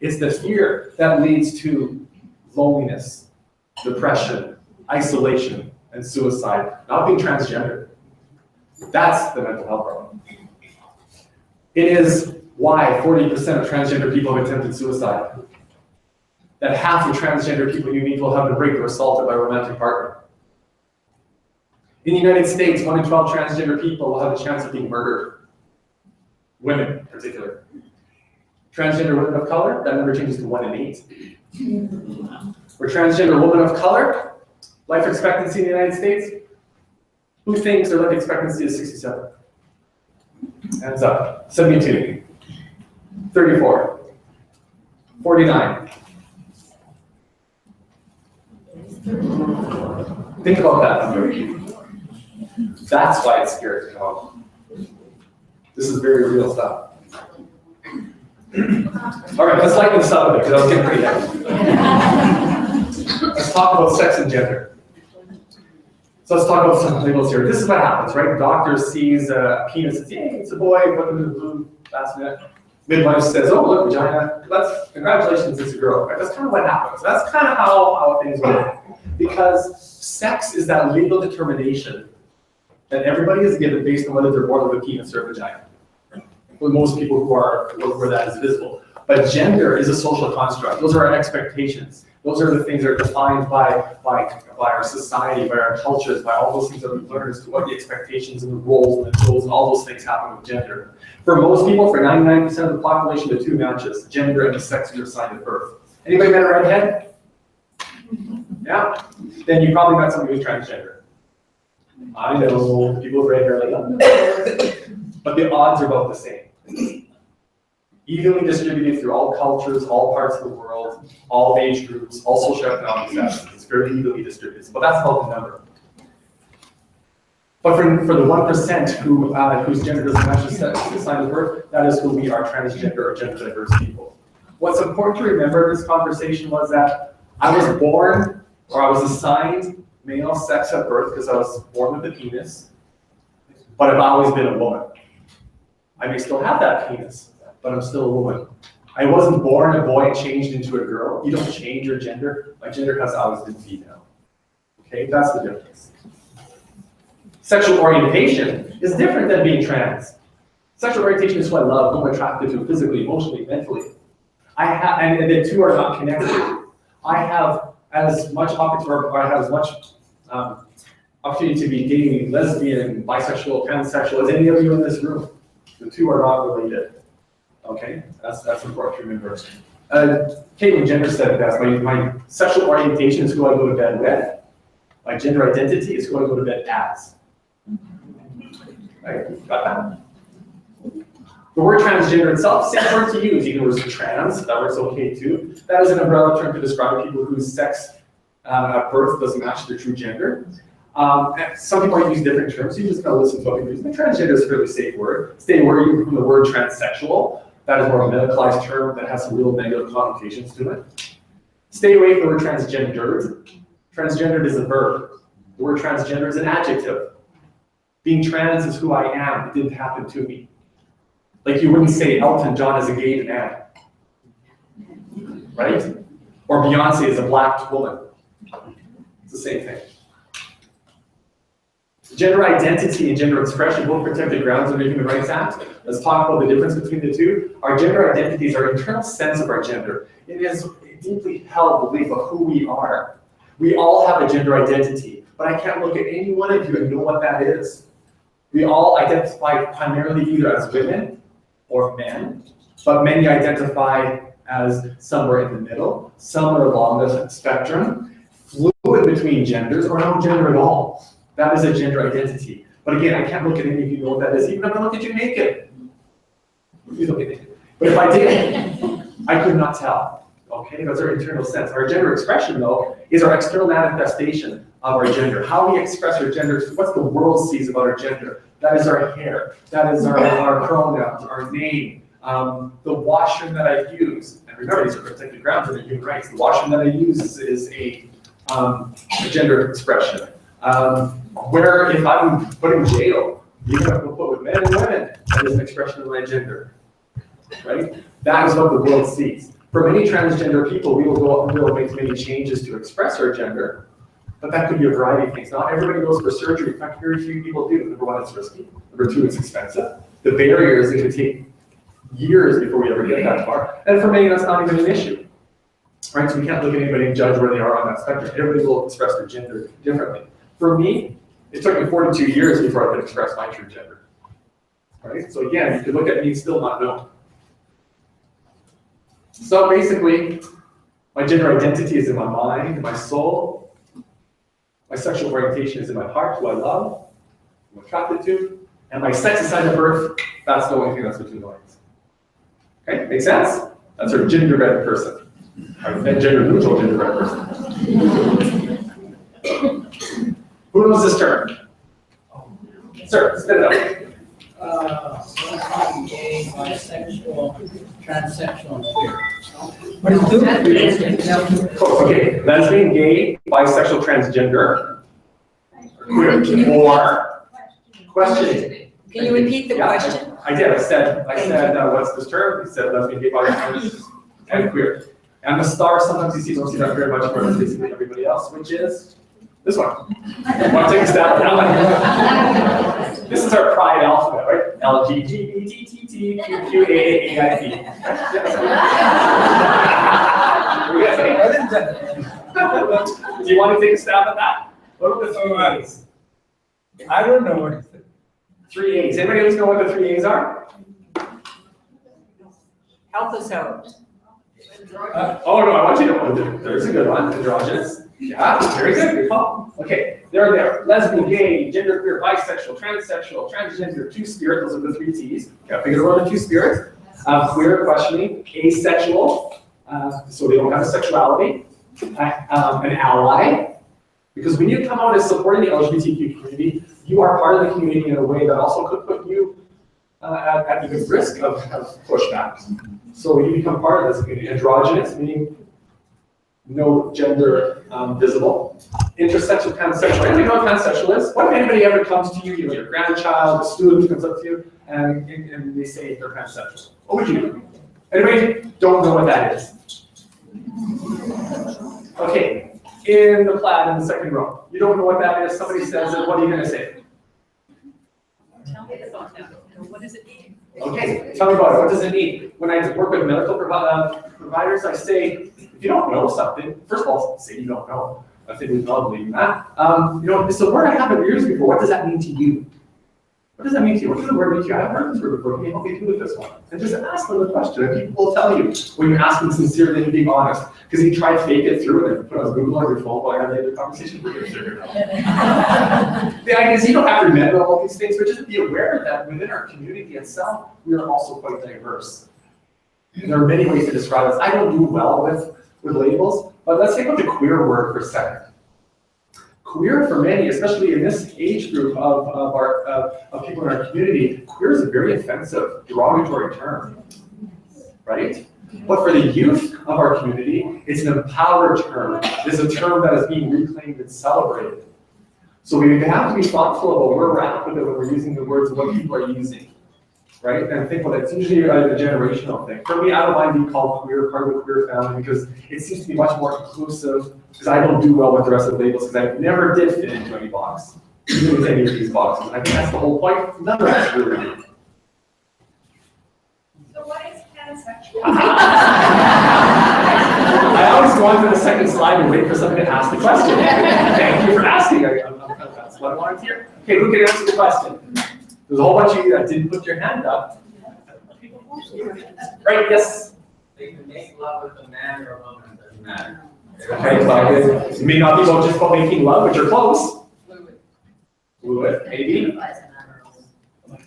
It's the fear that leads to loneliness, depression, isolation, and suicide, not being transgender. That's the mental health problem. It is why 40% of transgender people have attempted suicide. That half of transgender people you meet will have been raped or assaulted by a romantic partner. In the United States, 1 in 12 transgender people will have a chance of being murdered. Women, in particular. Transgender women of color, that number changes to 1 in 8. For transgender women of color, life expectancy in the United States, who thinks their life expectancy is 67? Hands up. 72. 34. 49. Think about that. That's why it's scary to come. This is very real stuff. All right, let's lighten this up a bit because I was getting pretty heavy. Let's talk about sex and gender. So let's talk about some labels here. This is what happens, right? Doctor sees a penis and says, hey, it's a boy, put them in the blue basket. Midwife says, oh, look, vagina. Congratulations, it's a girl. Right? That's kind of what happens. That's kind of how things work. Because sex is that legal determination that everybody is given based on whether they're born with a penis or a vagina. For most people where that is visible. But gender is a social construct. Those are our expectations. Those are the things that are defined by our society, by our cultures, by all those things that we've learned as to what the expectations and the roles and the goals and all those things happen with gender. For most people, for 99% of the population, the two matches, gender and the sex you're assigned at birth. Anybody met a redhead? Yeah? Then you probably met somebody who's transgender. I know people with red hair like, oh. But the odds are about the same. Evenly distributed through all cultures, all parts of the world, all age groups, all socioeconomic status. It's very evenly distributed. But that's about the number. But for the 1% whose gender doesn't match the sex assigned at birth, that is who we are, transgender or gender diverse people. What's important to remember in this conversation was that I was born, or I was assigned male sex at birth because I was born with a penis, but I've always been a woman. I may still have that penis, but I'm still a woman. I wasn't born a boy and changed into a girl. You don't change your gender. My gender has always been female. Okay, that's the difference. Sexual orientation is different than being trans. Sexual orientation is who I love, who I'm attracted to physically, emotionally, mentally. And the two are not connected. I have as much opportunity, or I have as much opportunity to be gay, lesbian, bisexual, pansexual as any of you in this room. The two are not related. Okay, that's important to remember. Caitlyn Jenner said it best. My sexual orientation is who I go to bed with. My gender identity is who I go to bed as. Right? Got that? The word transgender itself, same word to use. You can use trans, that word's okay too. That is an umbrella term to describe people whose sex at birth doesn't match their true gender. Some people might use different terms, so you just gotta listen to what people use. But transgender is a fairly safe word. Stay away from the word transsexual. That is more of a medicalized term that has some real negative connotations to it. Stay away from the word transgendered. Transgendered is a verb. The word transgender is an adjective. Being trans is who I am. It didn't happen to me. Like you wouldn't say Elton John is a gay man, right? Or Beyonce is a black woman. It's the same thing. Gender identity and gender expression, both protected grounds under the Human Rights Act. Let's talk about the difference between the two. Our gender identities are internal sense of our gender. It is a deeply held belief of who we are. We all have a gender identity, but I can't look at any one of you and know what that is. We all identify primarily either as women or men, but many identify as somewhere in the middle, somewhere along the spectrum, fluid between genders, or no gender at all. That is a gender identity. But again, I can't look at any of you know what that is, even if I look at you naked. You look at naked. But if I did, I could not tell. Okay, that's our internal sense. Our gender expression, though, is our external manifestation of our gender. How we express our gender, what the world sees about our gender. That is our hair. That is our pronouns, our name, the washroom that I use. And remember, these are protected grounds under human rights. The washroom that I use is a gender expression. Where if I'm put in jail, even if I'm put with men and women, that is an expression of my gender. Right? That is what the world sees. For many transgender people, we will make many changes to express our gender, but that could be a variety of things. Not everybody goes for surgery. In fact, very few people do. Number one, it's risky. Number two, it's expensive. The barrier is it could take years before we ever get that far. And for many, that's not even an issue. Right? So we can't look at anybody and judge where they are on that spectrum. Everybody will express their gender differently. For me, it took me 42 years before I could express my true gender. Right? So again, you could look at me and still not know. So basically, my gender identity is in my mind, my soul. My sexual orientation is in my heart, who I love, who I'm attracted to. And my sex assigned at birth, that's the only thing that's between the lines. Okay, make sense? That's our gender-bent person. Our gender-neutral gender-bent person. Who knows this term? Sir, spit it out. Gay, bisexual, transsexual, and queer. What is Okay, lesbian, gay, bisexual, transgender, queer, or questioning. Can you repeat the Yeah, question? I did. I said, what's this term? He said lesbian, gay, bisexual, and queer. And the star, sometimes you don't see that very much more than basically everybody else, which is This one. Want to take a stab at that one? This is our pride alphabet, right? L, G, G, B, T, T, T, Q, Q, A, A, I, P. Do you want to take a stab at that? What are the 3 A's? I don't know what it is. 3 A's. Anybody else know what the 3 A's are? Help us out. Oh, no, I want you to know. There's a good one. Androgynous. Yeah, very good. Good call. Okay, there. Lesbian, gay, genderqueer, bisexual, transsexual, transgender, two-spirit. Those are the 3 T's. Got figured out the two-spirit. Queer, questioning, asexual, so they don't have a sexuality. An ally, because when you come out as supporting the LGBTQ community, you are part of the community in a way that also could put you at the risk of pushback. So when you become part of this community, androgynous, meaning no gender visible. Intersexual, pansexual. Anybody know what pansexual is? What if anybody ever comes to you, your grandchild, a student comes up to you, and they say they're pansexual? What would you do? Anybody don't know what that is? Okay, in the plaid in the second row. You don't know what that is, somebody says it, what are you gonna say? Tell me about that. What does it mean? Okay, tell me about it, what does it mean? When I work with medical providers, I say, if you don't know something, first of all, say you don't know. I think we all believe in that. It's a word I haven't used before, what does that mean to you? What does that mean to you? What does the word mean to you? I haven't heard this word before. Can you help me with this one? And just ask them the question. And people will tell you when you ask them sincerely and being honest. Because if you try to fake it through and then put it on Google or your phone while you're having a conversation, you're going to figure it out. The idea is you don't have to remember all these things, but just be aware that within our community itself, we are also quite diverse. And there are many ways to describe us. I don't do well with labels, but let's take out the queer word for a second. Queer for many, especially in this age group of people in our community, queer is a very offensive, derogatory term, right? But for the youth of our community, it's an empowered term. It's a term that is being reclaimed and celebrated. So we have to be thoughtful about where we're at with it when we're using the words and what people are using, right? And I think, well, it's usually a generational thing. For me, I don't mind being called queer, part of the queer family, because it seems to be much more inclusive, because I don't do well with the rest of the labels, because I never did fit into any box, even with any of these boxes. I think that's the whole point. None of us really do. So what is pansexual? I always go on to the second slide and wait for somebody to ask the question. Thank you for asking. That's what I wanted to hear. Okay, who can answer the question? There's a whole bunch of you that didn't put your hand up. Right, yes? They can make love with a man or a woman, it doesn't matter. Okay, so it may not be about just about making love, but you're close. Fluid, maybe.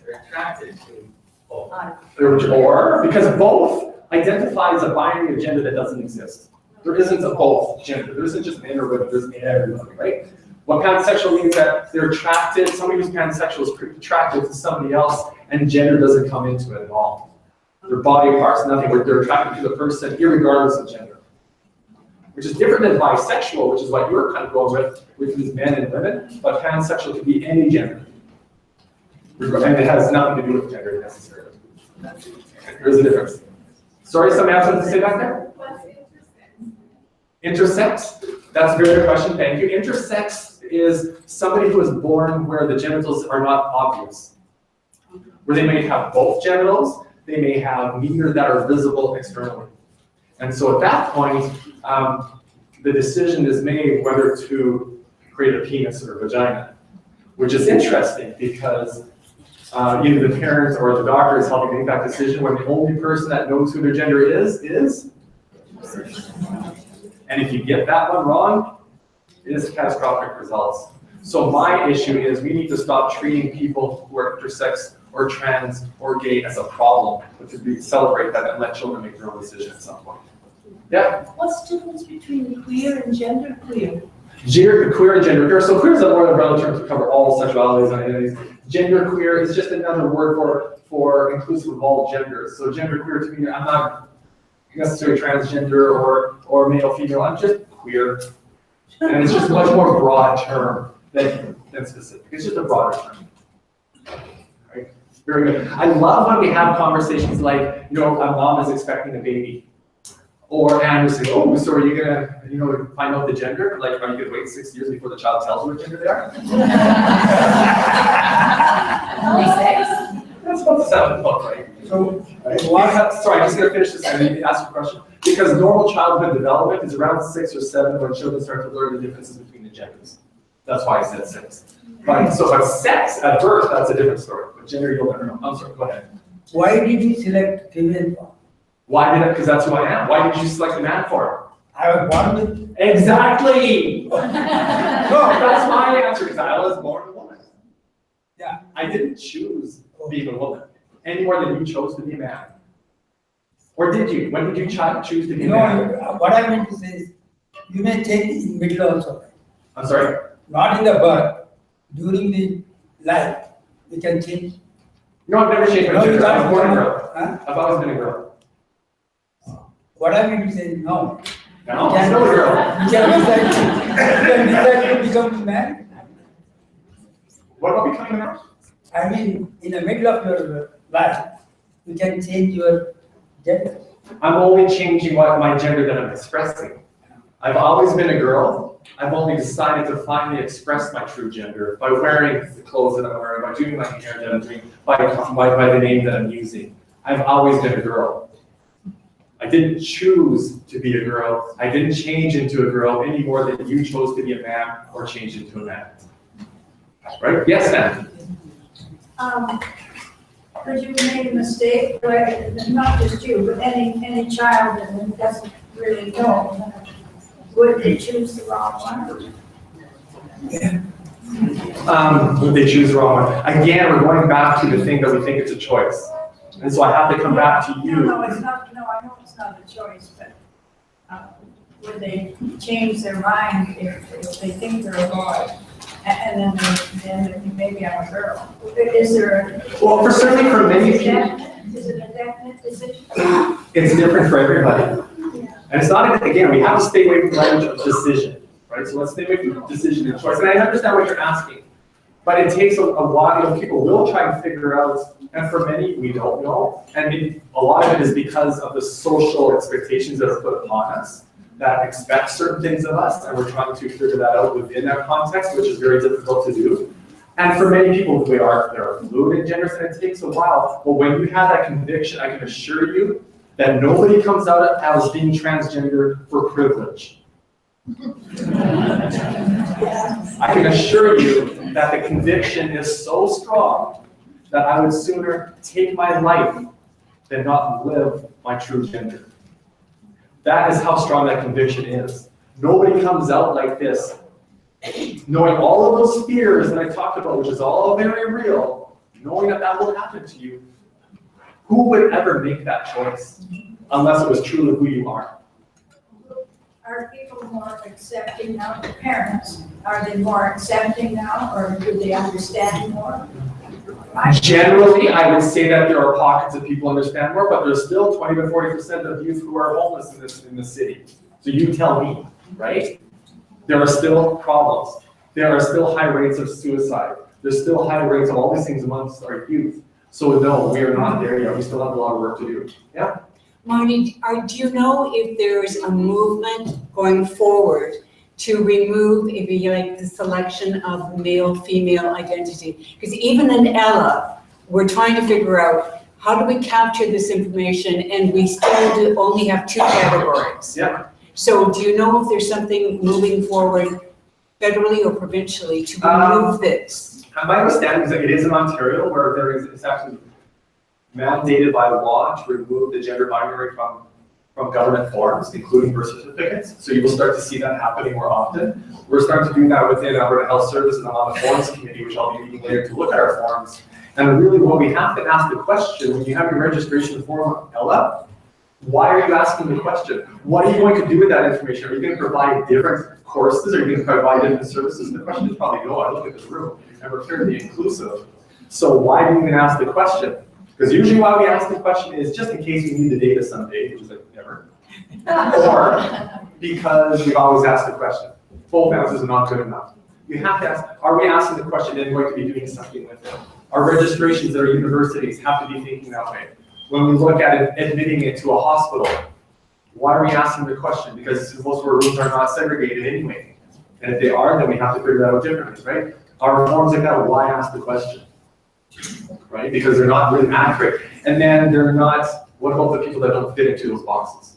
They're attracted to both. Or, because both identify as a binary gender that doesn't exist. There isn't a both gender. There isn't just men or women, there's everybody, right? What pansexual means that they're attracted, somebody who's pansexual is attracted to somebody else, and gender doesn't come into it at all. Their body parts, nothing, but they're attracted to the person irregardless of gender. Which is different than bisexual, which is what you're kind of going with these men and women, but pansexual can be any gender. And it has nothing to do with gender necessarily. There's a difference. Sorry, somebody has something to say back there? Intersex? That's a very good question, thank you. Intersex is somebody who is born where the genitals are not obvious. Where they may have both genitals, they may have neither that are visible externally. And so at that point, the decision is made whether to create a penis or a vagina, which is interesting because either the parents or the doctor is helping make that decision when the only person that knows who their gender is. And if you get that one wrong, it is catastrophic results. So my issue is we need to stop treating people who are intersex or trans or gay as a problem, but to celebrate that and let children make their own decision at some point. Yeah? What's the difference between queer and genderqueer? Queer and genderqueer. So queer is a more umbrella term to cover all sexualities and identities. Genderqueer is just another word for inclusive of all genders. So genderqueer to me, I'm not necessarily transgender or male, female, I'm just queer. And it's just a much more broad term than specific. It's just a broader term. Right? Very good. I love when we have conversations like, a mom is expecting a baby. Or Anderson, oh, so are you gonna, find out the gender? Like, are you gonna wait 6 years before the child tells you what gender they are? That's what the sound look like. So, Sorry, I'm just gonna finish this and then ask you a question. Because normal childhood development is around 6 or 7 when children start to learn the differences between the genders. That's why I said 6. Right? So if it's sex at birth, that's a different story. But gender, you'll never know. I'm sorry, go ahead. why did you select female form? Why did it? Because that's who I am. Why did you select a man for I was born with. it? Exactly! No, that's my answer, because I was born a woman. Yeah. I didn't choose being a woman, any more than you chose to be a man. Or did you? When did you choose to be a man? What I meant to say is, you may take it in middle also. I'm sorry? Not in the birth, during the life, you can change. No, I've never changed my No, you gender. I was can't. born a girl. Huh? I've always been a girl. What I mean to say, no. Now, I'm still a girl. You can decide to become man. What about becoming a man? I mean, in the middle of your life, you can change your gender. I'm only changing my gender that I'm expressing. I've always been a girl. I've only decided to finally express my true gender by wearing the clothes that I'm wearing, by doing my hair that I'm doing, by the name that I'm using. I've always been a girl. I didn't choose to be a girl. I didn't change into a girl any more than you chose to be a man or change into a man. Right? Yes, ma'am. Because you made a mistake, right? Not just you, but any child that doesn't really know, would they choose the wrong one? Would they choose the wrong one? Again, we're going back to the thing that we think it's a choice. And so I have to come back to you. No, it's not, no, I know it's not a choice, but would they change their mind if they think they're a boy? And then maybe I'm a girl. Is there Well, certainly for many people, is it a definite decision? it's different for everybody. And it's not, again, we have to stay away from the language of decision, right? So let's stay away from decision and choice. And I understand what you're asking, but it takes a while. People will try and figure out, and for many, we don't know. And a lot of it is because of the social expectations that are put upon us that expect certain things of us, and we're trying to figure that out within that context, which is very difficult to do. And for many people, there are fluid in genders, and it takes a while. But when you have that conviction, I can assure you that nobody comes out as being transgender for privilege. I can assure you that the conviction is so strong that I would sooner take my life than not live my true gender. That is how strong that conviction is. Nobody comes out like this, knowing all of those fears that I talked about, which is all very real, knowing that that will happen to you. Who would ever make that choice unless it was truly who you are? Are people more accepting now? The parents, are they more accepting now, or do they understand more? Generally, I would say that there are pockets of people who understand more, but there's still 20 to 40% of youth who are homeless in the city. So you tell me, right? There are still problems. There are still high rates of suicide. There's still high rates of all these things amongst our youth. So no, we are not there yet. We still have a lot of work to do. Yeah? Marty, do you know if there's a movement going forward to remove, if you like, the selection of male-female identity? Because even in Ella, we're trying to figure out how do we capture this information, and we still only have 2 categories. Yeah. So do you know if there's something moving forward federally or provincially to remove this? My understanding is that it is in Ontario where it's actually mandated by law to remove the gender binary from government forms, including birth certificates. So you will start to see that happening more often. We're starting to do that within Alberta Health Services, and I'm on the forms committee, which I'll be meeting later to look at our forms. And really what we have to ask the question, when you have your registration form, Ella, why are you asking the question? What are you going to do with that information? Are you going to provide different courses? Are you going to provide different services? And the question is probably no. I look at this room and we're fairly inclusive. So why do you even ask the question? Because usually why we ask the question is just in case we need the data someday, which is like never. Or because we've always asked the question. Both answers are not good enough. You have to ask, are we asking the question and going to be doing something with it? Our registrations at our universities have to be thinking that way. When we look at it, admitting it to a hospital, Why are we asking the question? Because most of our rooms are not segregated anyway. And if they are, then we have to figure that out differently, right? Our reforms like that, why ask the question? Right? Because they're not really accurate. And then they're not, what about the people that don't fit into those boxes?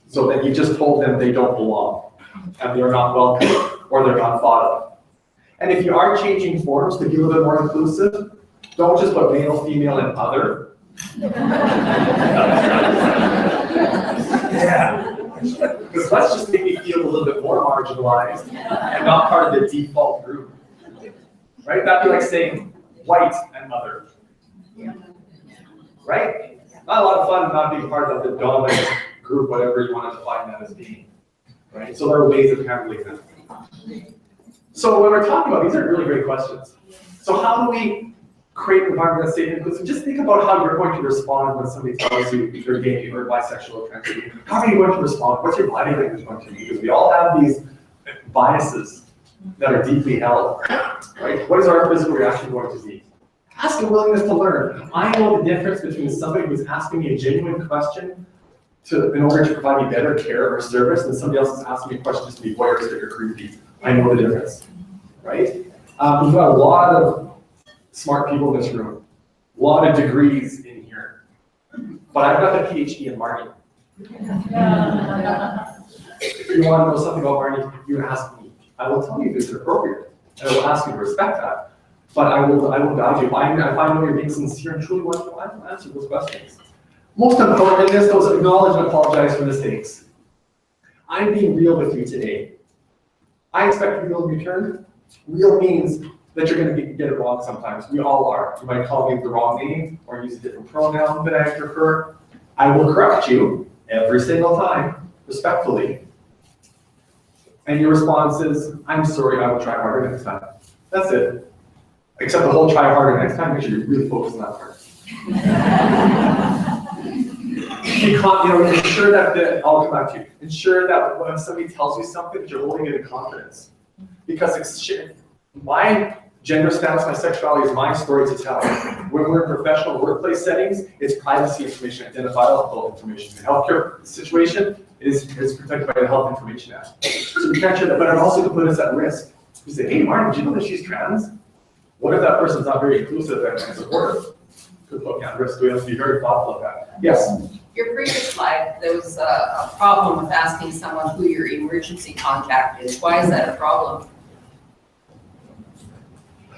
So then you just told them they don't belong, and they're not welcome, or they're not thought of. And if you are changing forms to be a little bit more inclusive, don't just put male, female, and other. Yeah. Because let's just make me feel a little bit more marginalized and not part of the default group. Right? That'd be like saying white and other. Right? Not a lot of fun not being part of the dominant group, whatever you want to define that as being. Right? So there are ways of handling that. So when we're talking about, these are really great questions. So how do we create an environment that's safe and inclusive? Just think about how you're going to respond when somebody tells you you're gay or bisexual or transgender. How are you going to respond? What's your body language going to be? Because we all have these biases that are deeply held, right? What is our physical reaction going to be? Ask a willingness to learn. I know the difference between somebody who's asking me a genuine question in order to provide me better care or service than somebody else is asking me a question just to be voyeuristic or creepy. I know the difference, right? We've got a lot of smart people in this room, a lot of degrees in here, but I've got the PhD in Marnie. If you want to know something about Marnie, you ask me. I will tell you if it's appropriate, and I will ask you to respect that. But I will guide you. If I know you're being sincere and truly want to know, I will answer those questions. Most important in this, those acknowledge and apologize for mistakes. I'm being real with you today. I expect real in return. Real means that you're going to get it wrong sometimes. We all are. You might call me the wrong name or use a different pronoun that I prefer. I will correct you every single time, respectfully. And your response is, I'm sorry, I will try harder next time. That's it. Except the whole try harder next time, make sure you really focus on that part. Ensure that, I'll come back to you. Ensure that when somebody tells you something, that you're holding it in confidence. Because my gender status, my sexuality is my story to tell. When we're in professional workplace settings, it's privacy information, identifiable information. The healthcare situation is protected by the Health Information Act. So we can't share that, but it also could put us at risk. You say, hey, Martin, did you know that she's trans? What if that person's not very inclusive and supportive? Could put me at risk. We have to be very thoughtful of that. Yes? Your previous slide, there was a problem with asking someone who your emergency contact is. Why is that a problem?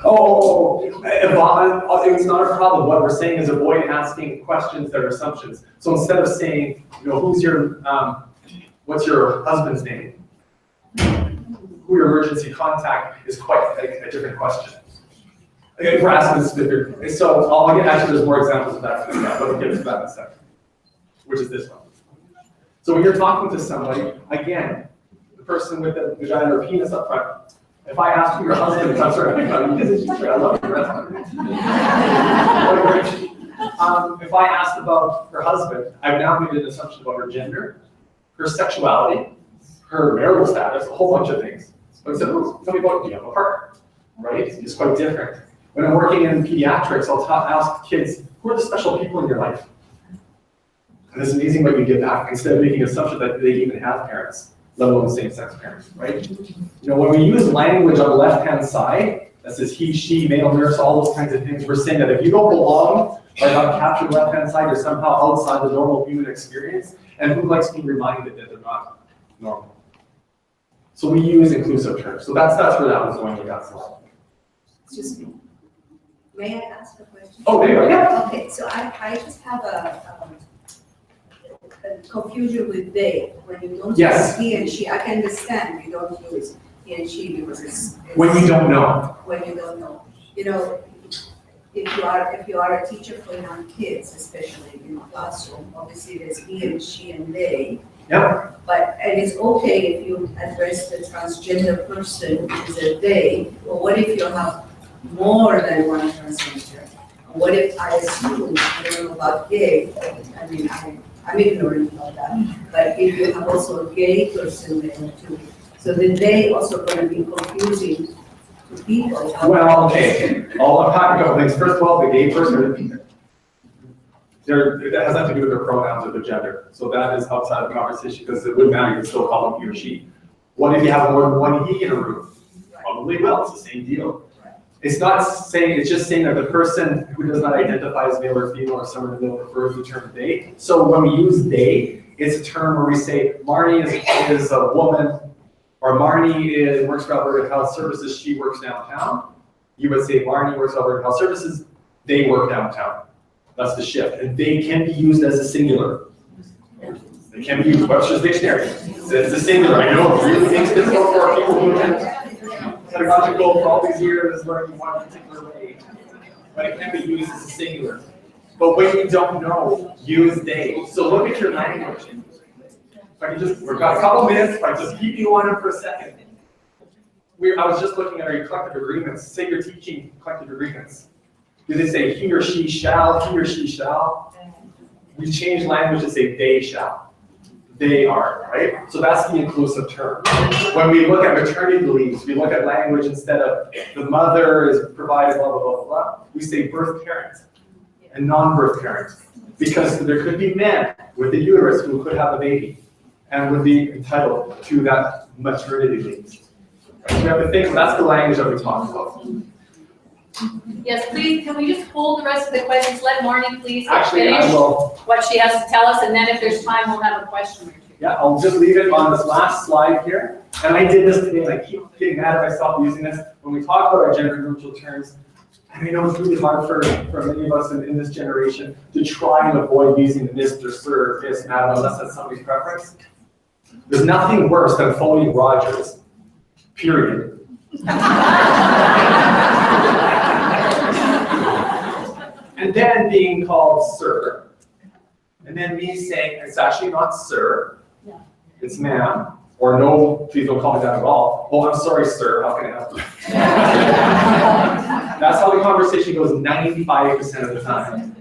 It's not a problem. What we're saying is avoid asking questions that are assumptions. So instead of saying, who's your, what's your husband's name? Who your emergency contact is quite a different question. If we're asking this different, so I'll get actually there's more examples of that, but we'll get to that in a second, which is this one. So when you're talking to somebody, again, the person with the vagina or penis up front, if I ask who your husband is, I'm sorry, I love you. If I asked about her husband, I've now made an assumption about her gender, her sexuality, her marital status, a whole bunch of things. But instead, tell me about, do you have a partner? Right? It's quite different. When I'm working in pediatrics, I'll ask kids, who are the special people in your life? And it's amazing what you get back, instead of making an assumption that they even have parents, let alone same-sex parents, right? When we use language on the left-hand side, that says he, she, male, nurse, all those kinds of things, we're saying that if you don't belong, or not capture the left-hand side, you're somehow outside the normal human experience, and who likes being reminded that they're not normal? So we use inclusive terms. So that's where that was going with that slide. Excuse me. May I ask a question? Oh, there you go, yeah. Okay, so I just have a confusion with they. When you don't use he and she, I can understand you don't use he and she because it's when you don't know. When you don't know. If you are a teacher for young kids, especially in a classroom, obviously there's he and she and they. Yeah. And it's okay if you address the transgender person as a they, but what if you have more than one transgender? What if I assume, I don't know about gay, I mean, I'm ignorant about that, but if you have also a gay person there too, so then they also going to be confusing to people. Well, okay, I'll unpack a couple things. First of all, the gay person, that has nothing to do with their pronouns or their gender. So that is outside of the conversation because it wouldn't matter, you can still call them he or she. What if you have more than one he in a room? Probably will, it's the same deal. It's not saying, it's just saying that the person who does not identify as male or female or someone in the middle prefers the term they. So when we use they, it's a term where we say Marnie is a woman, or Marnie works for Alberta Health Services, she works downtown. You would say Marnie works for Alberta Health Services, they work downtown. That's the shift. And they can be used as a singular. They can be used, Webster's Dictionary. It's a singular. I know it really makes it difficult for our people who have pedagogical for all these years learning one particular way. But it can be used as a singular. But when you don't know, use they. So look at your language. If I can just, we've got a couple minutes, if I just keep you on it for a second. I was just looking at our collective agreements. Say you're teaching collective agreements. Do they say he or she shall, he or she shall? We change language to say they shall. They are, right? So that's the inclusive term. When we look at maternity leaves, we look at language instead of the mother is provided, blah, blah, blah, blah, blah. We say birth parent and non-birth parent. Because there could be men with a uterus who could have a baby and would be entitled to that maternity leave. So we have to think, that's the language that we talk about. Yes, please, can we just hold the rest of the questions? Let Marnie please Actually, I finish will. what she has to tell us, and then if there's time, we'll have a question or two. Yeah, I'll just leave it on this last slide here. And I did this today, and I keep getting mad at myself using this. When we talk about our gender neutral terms, and I know it's really hard for many of us in this generation to try and avoid using Mr., Sir, Miss, Madam, unless that's somebody's preference. There's nothing worse than phoning Rogers, period. And then being called sir, and then me saying, it's actually not sir, it's ma'am, or no, please don't call me that at all. Oh, I'm sorry, sir, how can I help you? That's how the conversation goes 95% of the time.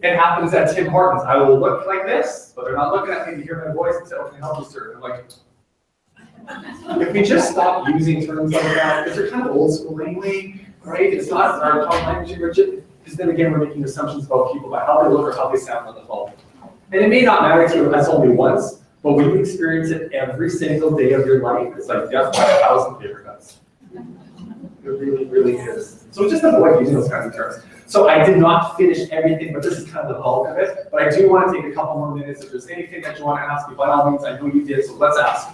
It happens at Tim Hortons. I will look like this, but they're not looking at me to hear my voice and say, oh, can I help you, sir? I'm like, if we just stop using terms like that, because they're kind of old school anyway, right? It's not our common language, because then again, we're making assumptions about people by how they look or how they sound on the phone. And it may not matter to you if that's only once, but when you experience it every single day of your life, it's like death by 1,000 paper cuts. It really, really is. So just avoid using those kinds of terms. So I did not finish everything, but this is kind of the bulk of it. But I do want to take a couple more minutes. If there's anything that you want to ask me, by all means, I know you did, so let's ask.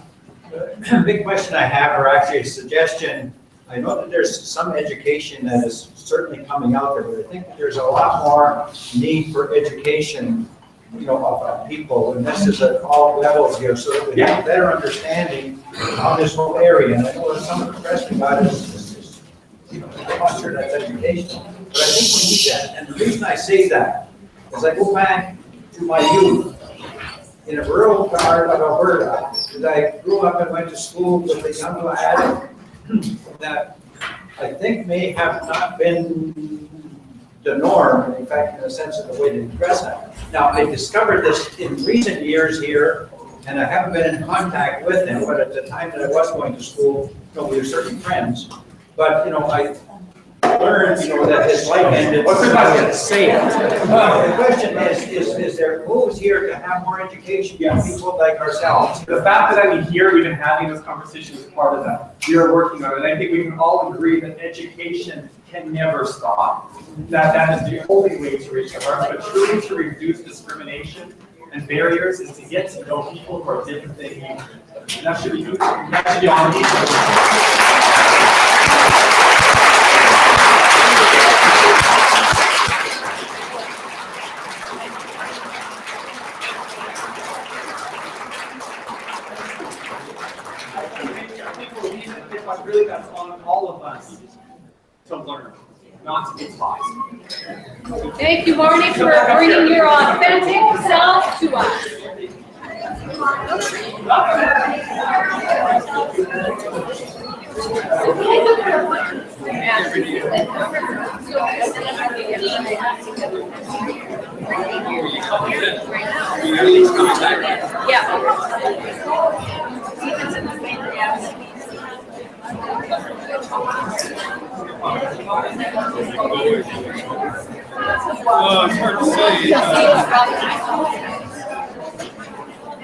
The big question I have, or actually a suggestion, I know that there's some education that is certainly coming out there, but I think that there's a lot more need for education, you know, of people, and this is at all levels here, so that we have a better understanding of this whole area. And I know that some of the press we got is you know, cluster that's educational, but I think we need that. And the reason I say that is I go back to my youth in a rural part of Alberta, because I grew up and went to school with a young lad that I think may have not been the norm, in fact, in the sense of the way they dress up. Now, I discovered this in recent years here, and I haven't been in contact with him, but at the time that I was going to school, you know, we were certain friends. But, you know, I learned, you know, that his life ended. What's the question? Say it. The question is there moves here to have more education for people like ourselves? The fact that I'm here, even having this conversation is part of that. We are working on it. And I think we can all agree that education can never stop. That is the only way to reach our hearts, but truly to reduce discrimination and barriers is to get to know people who are different than you. And that should be on each of us. Really, that's on all of us to learn, not to be taught. Thank you, Marnie, for bringing your authentic self to us. It's hard to say.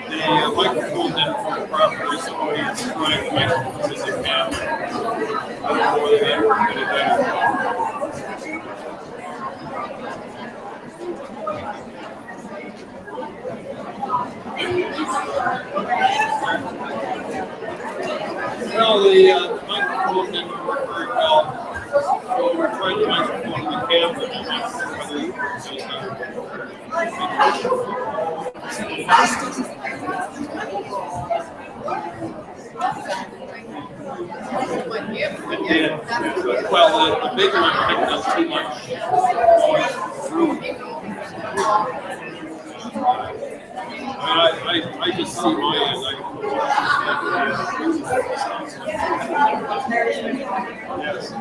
The microphone didn't work properly, so he's trying the microphone as he can. I don't know whether that worked, but it Well, the microphone didn't work very well. So we tried the microphone on the camera, and I'm not sure whether it works this time. Well, the bigger one picked up too much noise. I just see my end. Yes.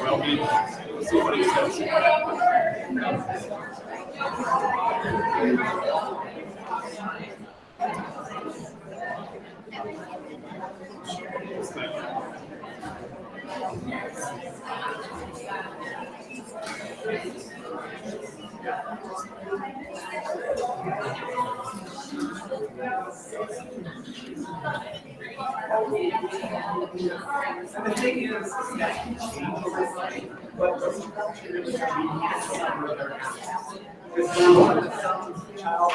Well, we'll see what he says. And the thing is that what doesn't really because now the sound of the child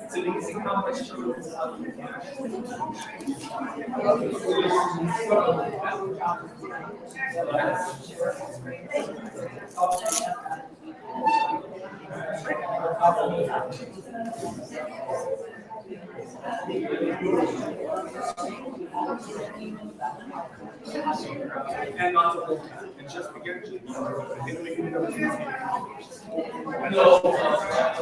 It's an easy conversation. And not the whole time, and just begin to. I know. I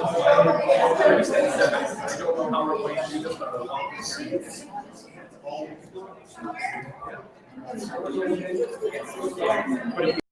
don't know how we're going to do this, but I want to see it. But if